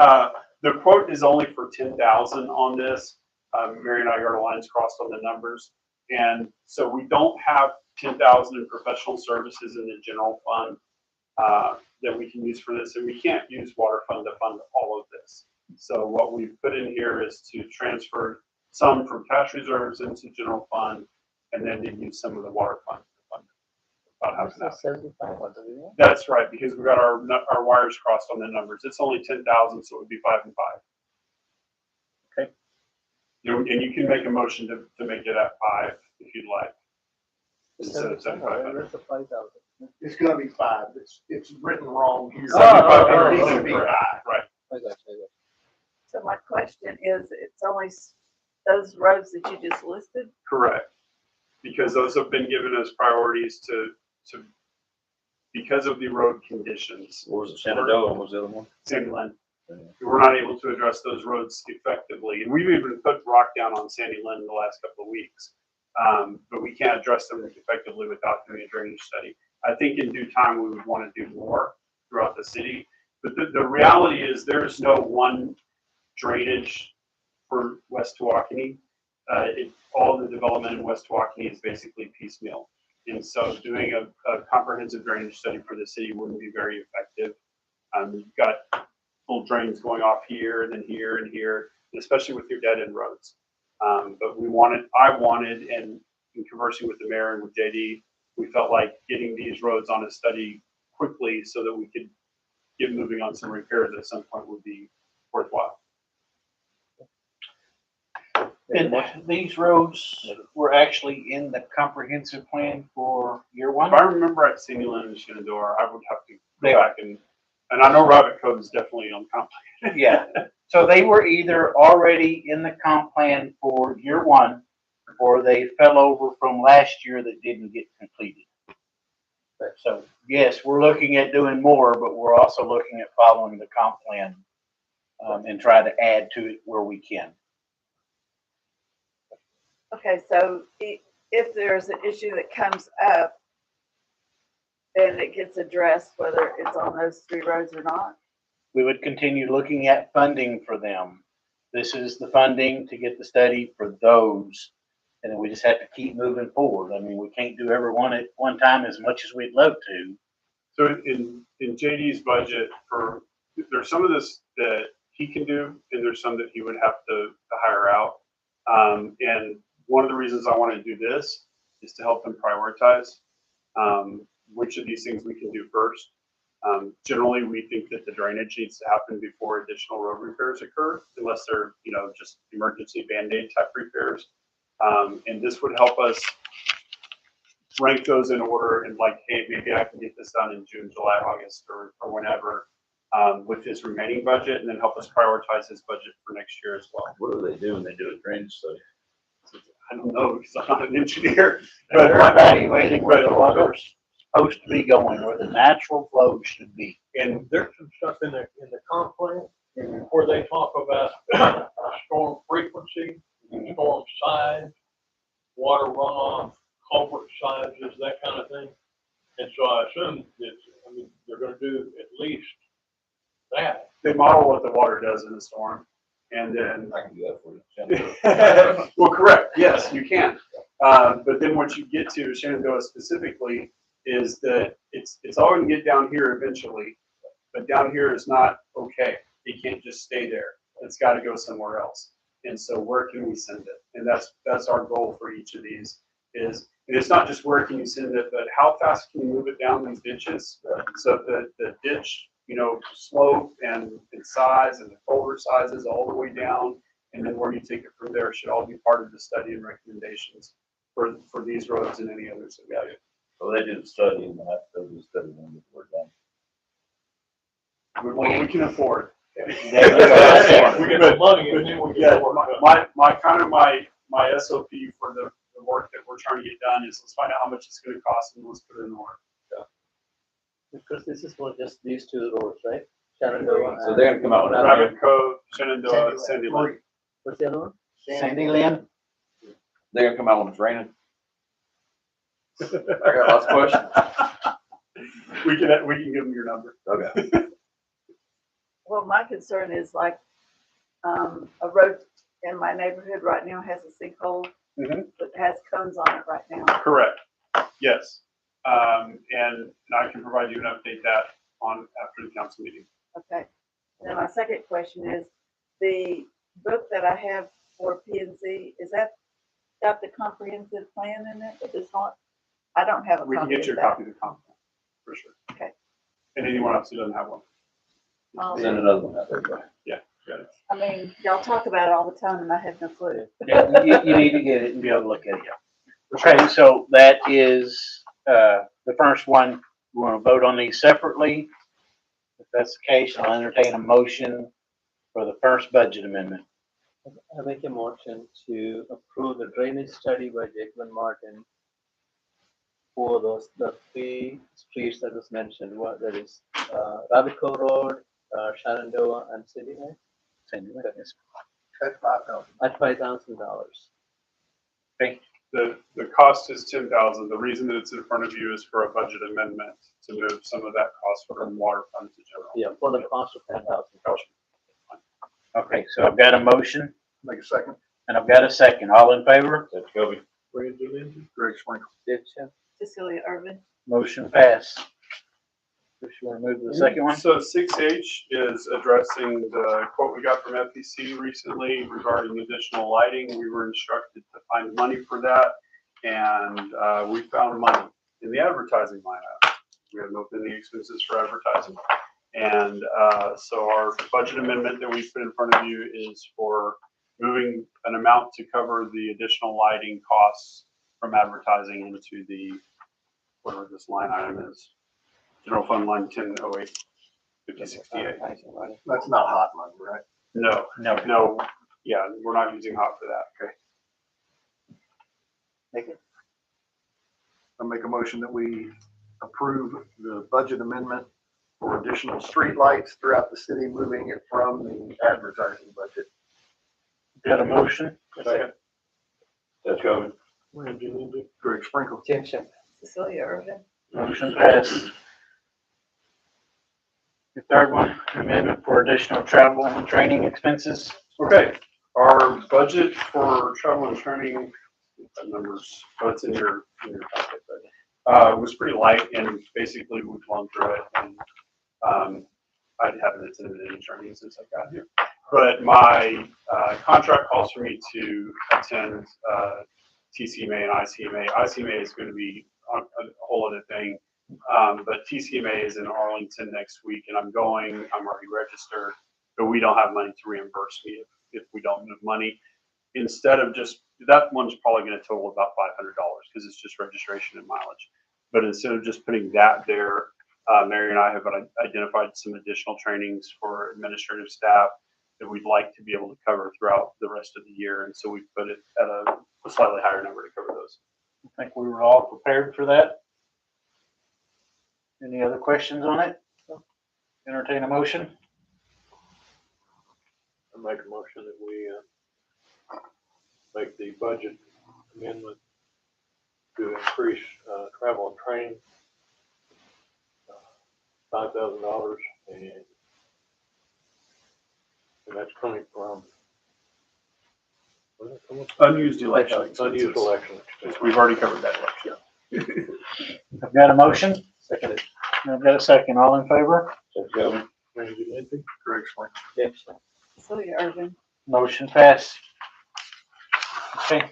the quote is only for 10,000 on this. Mary and I got our lines crossed on the numbers. And so we don't have 10,000 in professional services in the general fund that we can use for this. And we can't use water fund to fund all of this. So what we've put in here is to transfer some from cash reserves into general fund and then to use some of the water fund to fund about half an hour. That's right, because we got our wires crossed on the numbers. It's only 10,000, so it would be 5 and 5. Okay. And you can make a motion to make it at 5 if you'd like. Instead of 7,500. It's gonna be 5. It's written wrong here. 7,500 needs to be 5, right. So my question is, it's only those roads that you just listed? Correct. Because those have been given as priorities to because of the road conditions. What was it, Shenandoah, what was the other one? Sandy Lynn. We're not able to address those roads effectively. And we've even put rock down on Sandy Lynn in the last couple of weeks. But we can't address them effectively without doing a drainage study. I think in due time, we would want to do more throughout the city. But the reality is there's no one drainage for West Tawakoni. All the development in West Tawakoni is basically piecemeal. And so doing a comprehensive drainage study for the city wouldn't be very effective. You've got full drains going off here and then here and here, especially with your dead end roads. But I wanted, and in conversing with the mayor and with JD, we felt like getting these roads on a study quickly so that we could get moving on some repairs at some point would be worthwhile. And these roads were actually in the comprehensive plan for year If one? I remember at Sandy Lynn and Shenandoah, I would have to go back and I know Rabbit Cove is definitely on comp plan. Yeah. So they were either already in the comp plan for year one, or they fell over from last year that didn't get completed. So yes, we're looking at doing more, but we're also looking at following the comp plan, and try to add to it where we can. Okay, so if there's an issue that comes up, then it gets addressed whether it's on those 3 roads or not? We would continue looking at funding for them. This is the funding to get the study for those. And then we just have to keep moving forward. I mean, we can't do every one at one time as much as we'd love to. So in JD's budget there's some of this that he can do, and there's some that he would have to hire out. And one of the reasons I want to do this is to help them prioritize which of these things we can do first. Generally, we think that the drainage needs to happen before additional road repairs occur, unless they're, just emergency Band-Aid type repairs. And this would help us rank those in order and like, hey, maybe I can get this done in June, July, August, or whenever, with his remaining budget, and then help us prioritize his budget for next year as well. What do they do when they do a drainage study? I don't know, because I'm not an engineer. But they're evaluating where the water's supposed to be going, where the natural flow should be. And there's some stuff in the comp plan where they talk about storm frequency, storm size, water runoff, culvert sizes, that kind of thing. And so I assume they're gonna do at least that. They model what the water does in a storm, and then I can do that for you. well, correct. Yes, you can. But then what you get to Shenandoah specifically is that it's all going to get down here eventually, but down here is not okay. It can't just stay there. It's got to go somewhere else. And so where can we send it? And that's our goal for each of these is, and it's not just where can you send it, but how fast can you move it down these ditches so that the ditch, slope and size and the culvert sizes all the way down, and then where you take it from there should all be part of the study and recommendations for these roads and any others that we have. So they did a study and they'll do a study when we're done. We can afford. We get the money and then we Yeah, get work done. my SOP for the work that we're trying to get done is let's find out how much it's going to cost and let's put it in order. Because this is for just these 2 roads, right? Shenandoah. So they're gonna come out with a Rabbit Cove, Shenandoah, Sandy Lake. What's the other one? Sandy Lynn? They're gonna come out when it's raining. I got lots of questions. We can give them your number. Okay. Well, my concern is like, a road in my neighborhood right now has a sinkhole Mhm. that has cones on it right now. Correct. Yes. And I can provide you an update that on after the council meeting. Okay. Then my second question is, the book that I have for P and Z, is that got the comprehensive plan in it? It is not, I don't have a We can copy get of you a that. copy of the comp plan, for sure. Okay. And anyone else who doesn't have one. Send another one out there. Got it. I mean, y'all talk about it all the time and I have no clue. Yeah, you need to get it and be able to look at it. Okay, so that is, the first one. We want to vote on these separately. If that's the case, I'll entertain a motion for the first budget amendment. I make a motion to approve the drainage study by Jacob and Martin for the 3 streets that was mentioned. What that is, Rabbit Cove Road, Shenandoah, and City, right? Sandy Lynn, yes. That's $5,000. At $5,000. The cost is $10,000. The reason that it's in front of you is for a budget amendment to move some of that cost from water fund to general. Yeah, for the cost of $10,000. Okay, so I've got a motion Make a second. and I've got a second. All in favor? That's Kobe. Randy Lindsay. Greg Sprinkle. Dave Chen. Cecilia Irvin. Motion passed. If you want to move to the second one? So 6H is addressing the quote we got from FEC recently regarding additional lighting. We were instructed to find money for that, and we found money in the advertising line item. We have no pending expenses for advertising. And so our budget amendment that we put in front of you is for moving an amount to cover the additional lighting costs from advertising into the, whatever this line item is. General fund line 1008 5068. That's not hot money, right? No, No. no, yeah, we're not using hot for that. Okay. I make a motion that we approve the budget amendment for additional streetlights throughout the city, moving it from the advertising budget. Got a motion? Second. That's going. Greg Sprinkle. Jim Shem. Cecilia Irvin. Motion passed. The third one, amendment for additional travel and training expenses. Okay, our budget for travel and training, numbers, oh, it's in your packet, but, was pretty light, and basically we've gone through it, and, I haven't attended any training since I got here. But my, contract calls for me to attend, TCMA and ICMA. ICMA is gonna be a whole other thing. But TCMA is in Arlington next week, and I'm already registered, but we don't have money to reimburse me if we don't have money. Instead of that one's probably gonna total about $500 because it's just registration and mileage. But instead of just putting that there, Mary and I have identified some additional trainings for administrative staff that we'd like to be able to cover throughout the rest of the year. And so we put it at a slightly higher number to cover those. I think we were all prepared for that. Any other questions on it? Entertain a motion? I make a motion that we, make the budget amendment to increase, travel and training, $5,000, and that's coming from, where's it coming from? Unused election expenses. Unused election expenses. We've already covered that election. I've got a motion. Seconded. I've got a second. All in favor? That's going. Randy Lindsay. Greg Sprinkle. Jim Shem. Cecilia Irvin. Motion passed. Okay.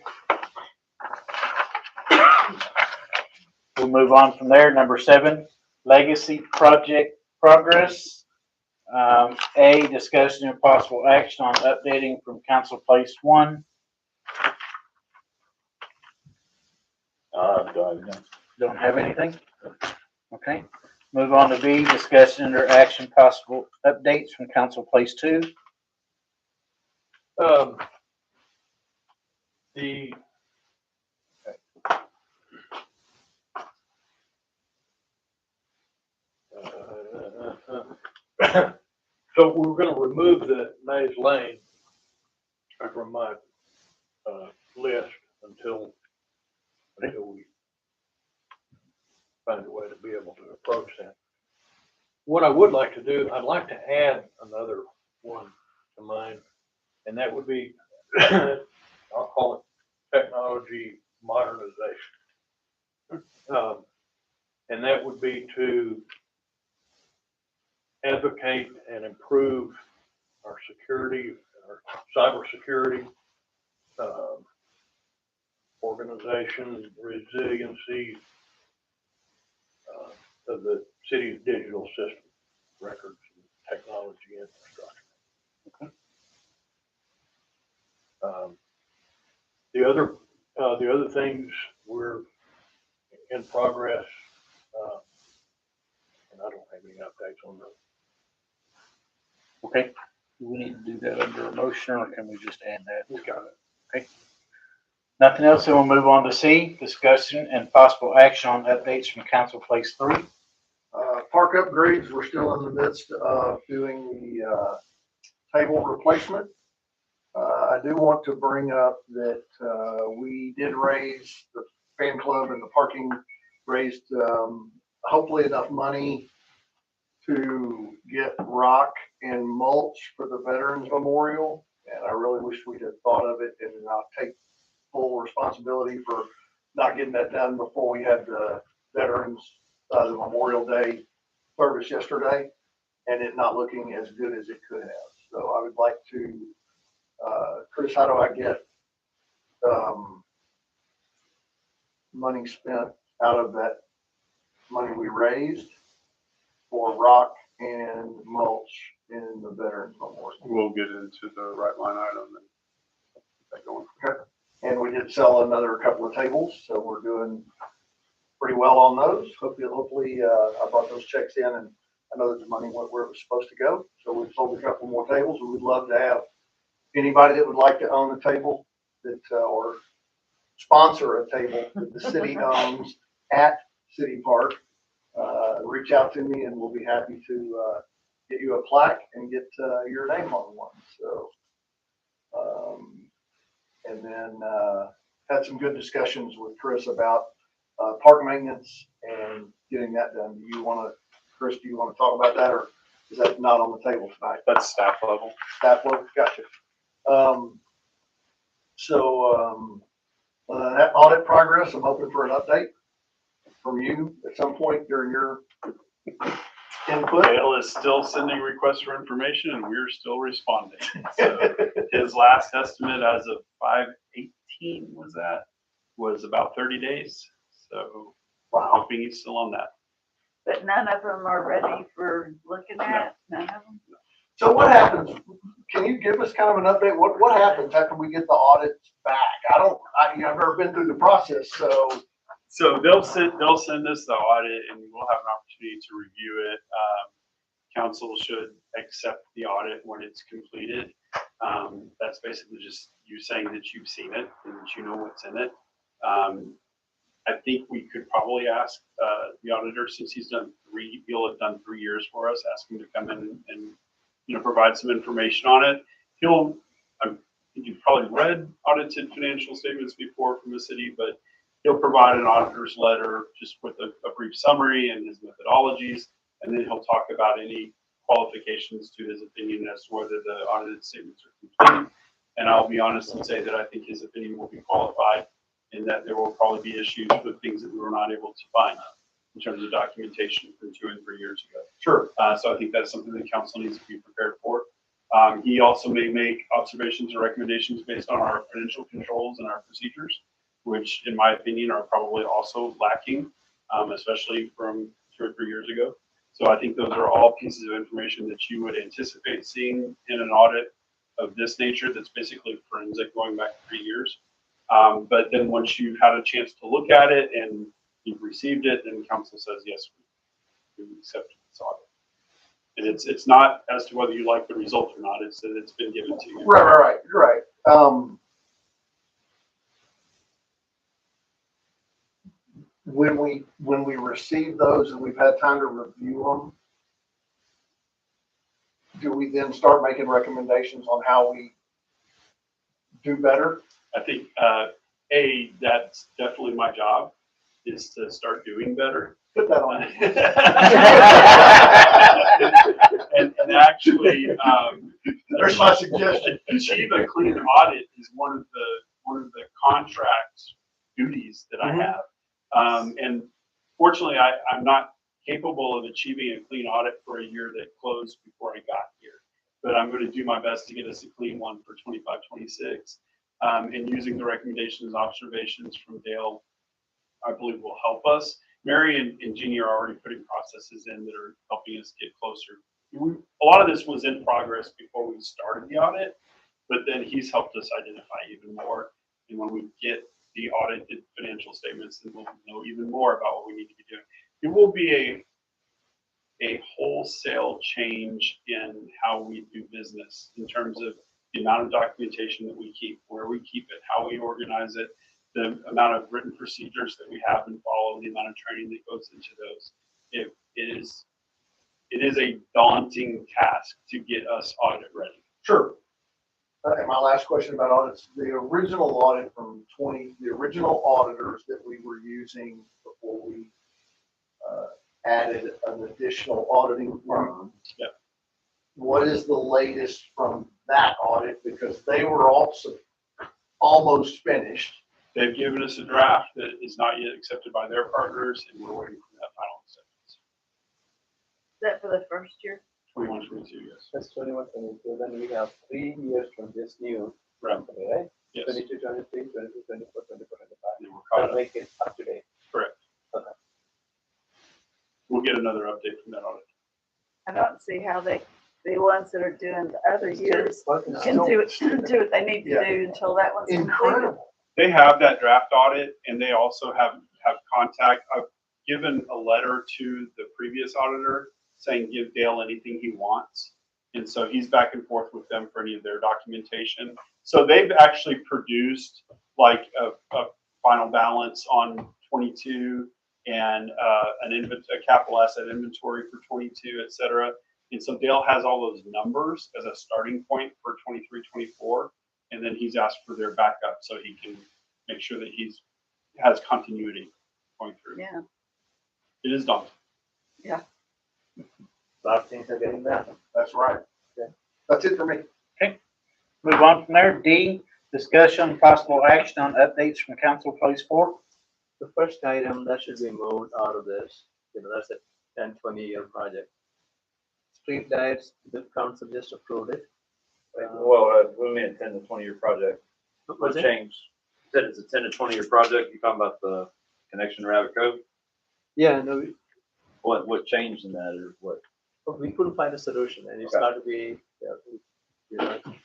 We'll move on from there. Number 7, legacy project progress. A, discussion and possible action on updating from Council Place 1. Don't have anything? Okay. Move on to B, discussion or action possible updates from Council Place 2. So we're gonna remove the Maze Lane from my, list until we find a way to be able to approach that. What I would like to do, I'd like to add another one to mine, and that would be, I'll call it technology modernization. And that would be to advocate and improve our security, our cybersecurity, organization, resiliency of the city's digital system, records, and technology infrastructure. Okay. The other things we're in progress, and I don't have any updates on those. Okay. Do we need to do that under a motion, or can we just add that? We got it. Okay. Nothing else, then we'll move on to C, discussion and possible action on updates from Council Place 3. Park upgrades, we're still in the midst of doing the table replacement. I do want to bring up that we did raise, the fan club and the parking raised hopefully enough money to get rock and mulch for the Veterans Memorial. And I really wish we'd have thought of it, and I'll take full responsibility for not getting that done before we had the Veterans, the Memorial Day service yesterday, and it not looking as good as it could have. So I would like to, Chris, how do I get money spent out of that money we raised for rock and mulch in the Veterans Memorial? We'll get into the right line item and get that going. Okay. And we did sell another couple of tables, so we're doing pretty well on those. Hopefully, I brought those checks in, and I know that the money went where it was supposed to go. So we've sold a couple more tables, and we'd love to have anybody that would like to own a table that or sponsor a table that the city owns at City Park, reach out to me and we'll be happy to get you a plaque and get your name on one. So, and then had some good discussions with Chris about park maintenance and getting that done. Do you want to, Chris, do you want to talk about that, or is that not on the table tonight? That's staff level. Staff level, gotcha. That audit progress, I'm hoping for an update from you at some point during your input. Dale is still sending requests for information and we're still responding. So his last estimate as of 5/18 was about 30 days. So Wow. hoping he's still on that. But none of them are ready for looking at, none of them? So what happens? Can you give us kind of an update? What happens after we get the audits back? I've never been through the process, so. So they'll send us the audit and we'll have an opportunity to review it. Council should accept the audit when it's completed. That's basically just you saying that you've seen it and that you know what's in it. I think we could probably ask the auditor, since he'll have done 3 years for us, ask him to come in and provide some information on it. I think you've probably read audited financial statements before from the city, but he'll provide an auditor's letter just with a brief summary and his methodologies, and then he'll talk about any qualifications to his opinion as to whether the audited statements are complete. And I'll be honest and say that I think his opinion will be qualified, and that there will probably be issues with things that we were not able to find in terms of documentation from 2 and 3 years ago. Sure. So I think that's something the council needs to be prepared for. He also may make observations or recommendations based on our financial controls and our procedures, which in my opinion are probably also lacking, especially from 2 or 3 years ago. So I think those are all pieces of information that you would anticipate seeing in an audit of this nature that's basically forensic going back 3 years. But then once you've had a chance to look at it and you've received it, then council says, yes, we accept this audit. And it's not as to whether you like the result or not, it's that it's been given to you. Right. You're right. When we receive those and we've had time to review them, do we then start making recommendations on how we do better? I think, that's definitely my job, is to start doing better. Put that on. and actually, There's my suggestion. Achieve a clean audit is one of the contract duties that I have. And fortunately, I'm not capable of achieving a clean audit for a year that closed before I got here. But I'm going to do my best to get us a clean one for 25, 26. And using the recommendations and observations from Dale, I believe will help us. Mary and Jeannie are already putting processes in that are helping us get closer. A lot of this was in progress before we started the audit, but then he's helped us identify even more. And when we get the audited financial statements, then we'll know even more about what we need to be doing. It will be a wholesale change in how we do business in terms of the amount of documentation that we keep, where we keep it, how we organize it, the amount of written procedures that we have and follow, the amount of training that goes into those. It is a daunting task to get us audit ready. Sure. And my last question about audits, the original audit from the original auditors that we were using before we added an additional auditing firm. Yep. What is the latest from that audit? Because they were also almost finished. They've given us a draft that is not yet accepted by their partners, and we're waiting for that final acceptance. Is that for the first year? 21, 22, yes. That's 21, 22. Then we have 3 years from this new Right. company, right? Yes. 22, 23, 22, 24, 24, 25. And we're caught up. Make it up to date. Correct. Okay. We'll get another update from that audit. I don't see how the ones that are doing the other years Welcome. can do what they need to do until that one's completed. Incredible. They have that draft audit, and they also have contact. I've given a letter to the previous auditor saying give Dale anything he wants. And so he's back and forth with them for any of their documentation. So they've actually produced like a final balance on 22 and a capital asset inventory for 22, et cetera. And so Dale has all those numbers as a starting point for 23, 24. And then he's asked for their backup so he can make sure that has continuity going through. Yeah, It is daunting. yeah. A lot of things are getting done. That's right. Okay. That's it for me. Move on from there. D, discussion, possible action on updates from council place 4. The first item that should be moved out of this, that's a 10, 20-year project. Street lights, the council just approved it. We mean a 10 to 20-year project. Was What it? changed? You said it's a 10 to 20-year project. You talking about the connection to Rabbit Cove? Yeah, no, What changed in that or what? we couldn't find a solution, and it's Okay. got to be,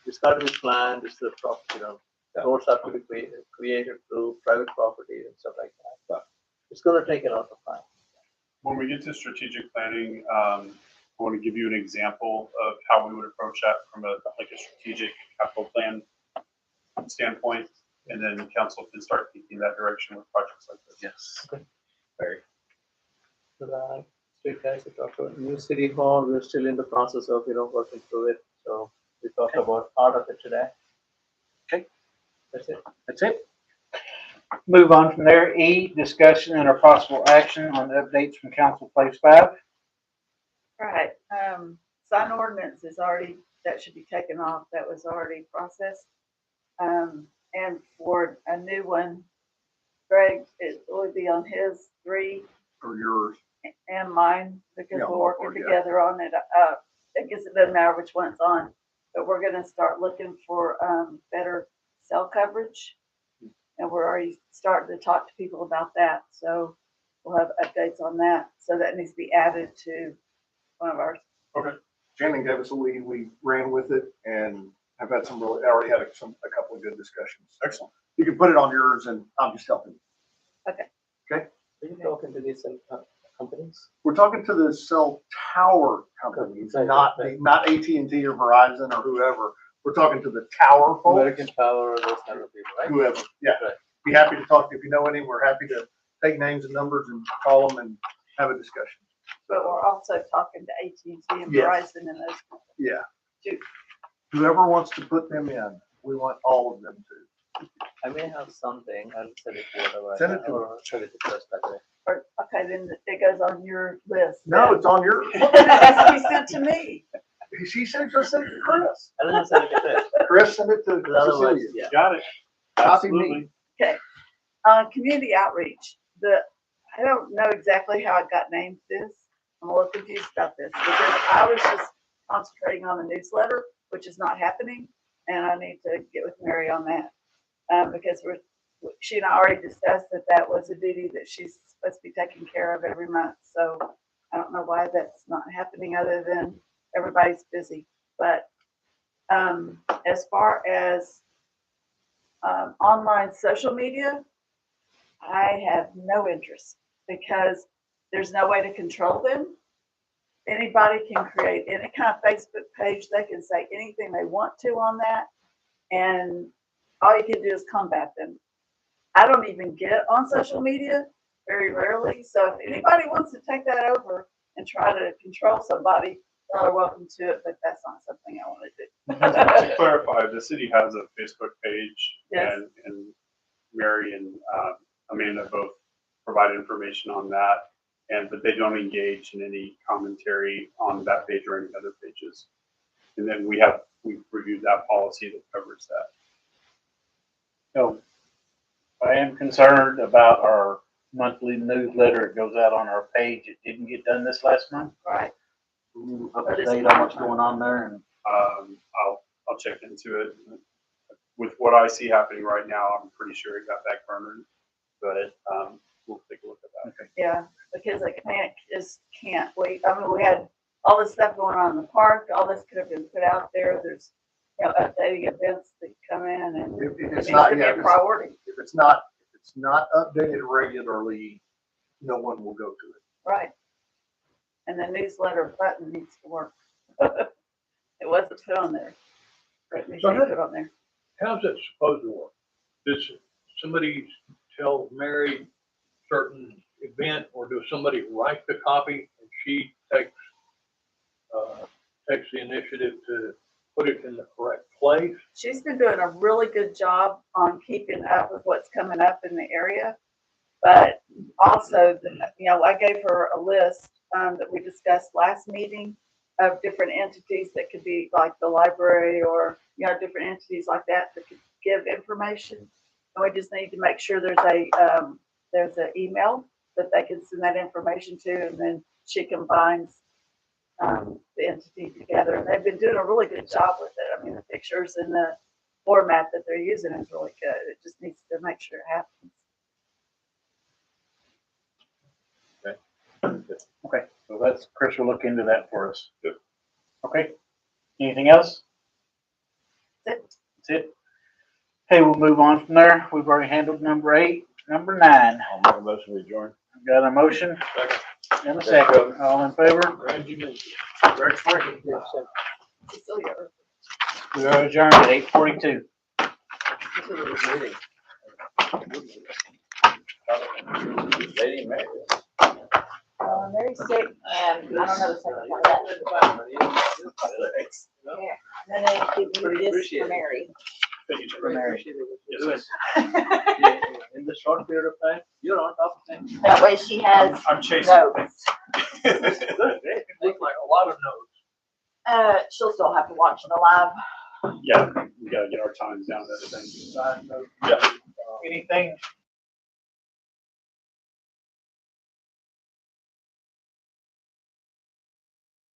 it's got to be planned. It's the roads have to be created through private property and stuff like that. It's going to take a lot of time. When we get to strategic planning, I want to give you an example of how we would approach that from a strategic capital plan standpoint, and then council can start thinking that direction with projects like this. Yes. Okay. Very. The street lights, we talked about new city hall. We're still in the process of working through it. So we talked about part of it today. Okay. That's it. That's it. Move on from there. E, discussion and or possible action on updates from council place 5. Right, sign ordinance is already, that should be taken off, that was already processed. And for a new one, Greg, it will be on his 3 Or yours. and mine, because Yeah, we're working yeah. together on it. I guess it doesn't matter which one it's on, but we're gonna start looking for, better cell coverage. And we're already starting to talk to people about that, so we'll have updates on that. So that needs to be added to one of ours. Shannon gave us a lead. We ran with it and have had already had a couple of good discussions. Excellent. You can put it on yours and I'm just helping you. Are you talking to these companies? We're talking to the cell tower companies, not AT&T or Verizon or whoever. We're talking to the tower folks. American Power, those kind of people, right? Whoever, yeah. Right. Be happy to talk to you. If you know any, we're happy to take names and numbers and call them and have a discussion. But we're also talking to AT&T and Yes. Verizon and those. Yeah. Two. Whoever wants to put them in, we want all of them to. I may have something. I'll send it to whatever. Send it to or send it to Chris that way. Or, okay, then it goes on your list. No, it's on yours. Well, then it has to be sent to me. She said just send it to Chris. I don't send it to Chris. Chris, send it to Because otherwise, Cecilia. yeah. Got it. Copy Absolutely. me. Community outreach, I don't know exactly how it got named this. I'm a little confused about this because I was just concentrating on the newsletter, which is not happening. And I need to get with Mary on that. Because she and I already discussed that was a duty that she's supposed to be taking care of every month. So I don't know why that's not happening other than everybody's busy. But as far as online social media, I have no interest because there's no way to control them. Anybody can create any kind of Facebook page. They can say anything they want to on that. And all you can do is combat them. I don't even get on social media very rarely. So if anybody wants to take that over and try to control somebody, they're welcome to it, but that's not something I want to do. To clarify, the city has a Facebook page, Yes. and Mary and Amanda both provide information on that, but they don't engage in any commentary on that page or any other pages. And then we've reviewed that policy that covers that. So I am concerned about our monthly newsletter. It goes out on our page. It didn't get done this last month. Right. Up to date on what's going on there, and I'll check into it. With what I see happening right now, I'm pretty sure it got backburnered, but we'll take a look at that. okay. Yeah, because I can't wait. I mean, we had all this stuff going on in the park. All this could have been put out there. There's, updating events that come in and If it it's needs not to be yet, a priority. if it's not updated regularly, no one will go to it. Right. And the newsletter button needs to work. It wasn't put on there. It needs to be put on there. How's that supposed to work? Does somebody tell Mary certain event, or does somebody write the copy and she takes the initiative to put it in the correct place? She's been doing a really good job on keeping up with what's coming up in the area. But also, I gave her a list that we discussed last meeting of different entities that could be like the library or, different entities like that that could give information. And we just need to make sure there's an email that they can send that information to, and then she combines the entity together. And they've been doing a really good job with it. I mean, the pictures and the format that they're using is really good. It just needs to make sure it happens. Okay, so that's, Chris will look into that for us. Good. Okay, anything else? That's it. That's it. Hey, we'll move on from there. We've already handled number 8. Number 9. I'll make a motion to adjourn. Got a motion and a second. All in favor? Very frank. Cecilia, We are adjourned at 8:42. Lady Mary. Mary's sick, and I don't know the second part of that. Yeah, and then they give you this for Mary. For Mary. In the short period of time, you're on top of things. That way she has I'm chasing. notes. Good, great. It looks like a lot of notes. She'll still have to watch the live. Yeah, we gotta get our times down and everything. Anything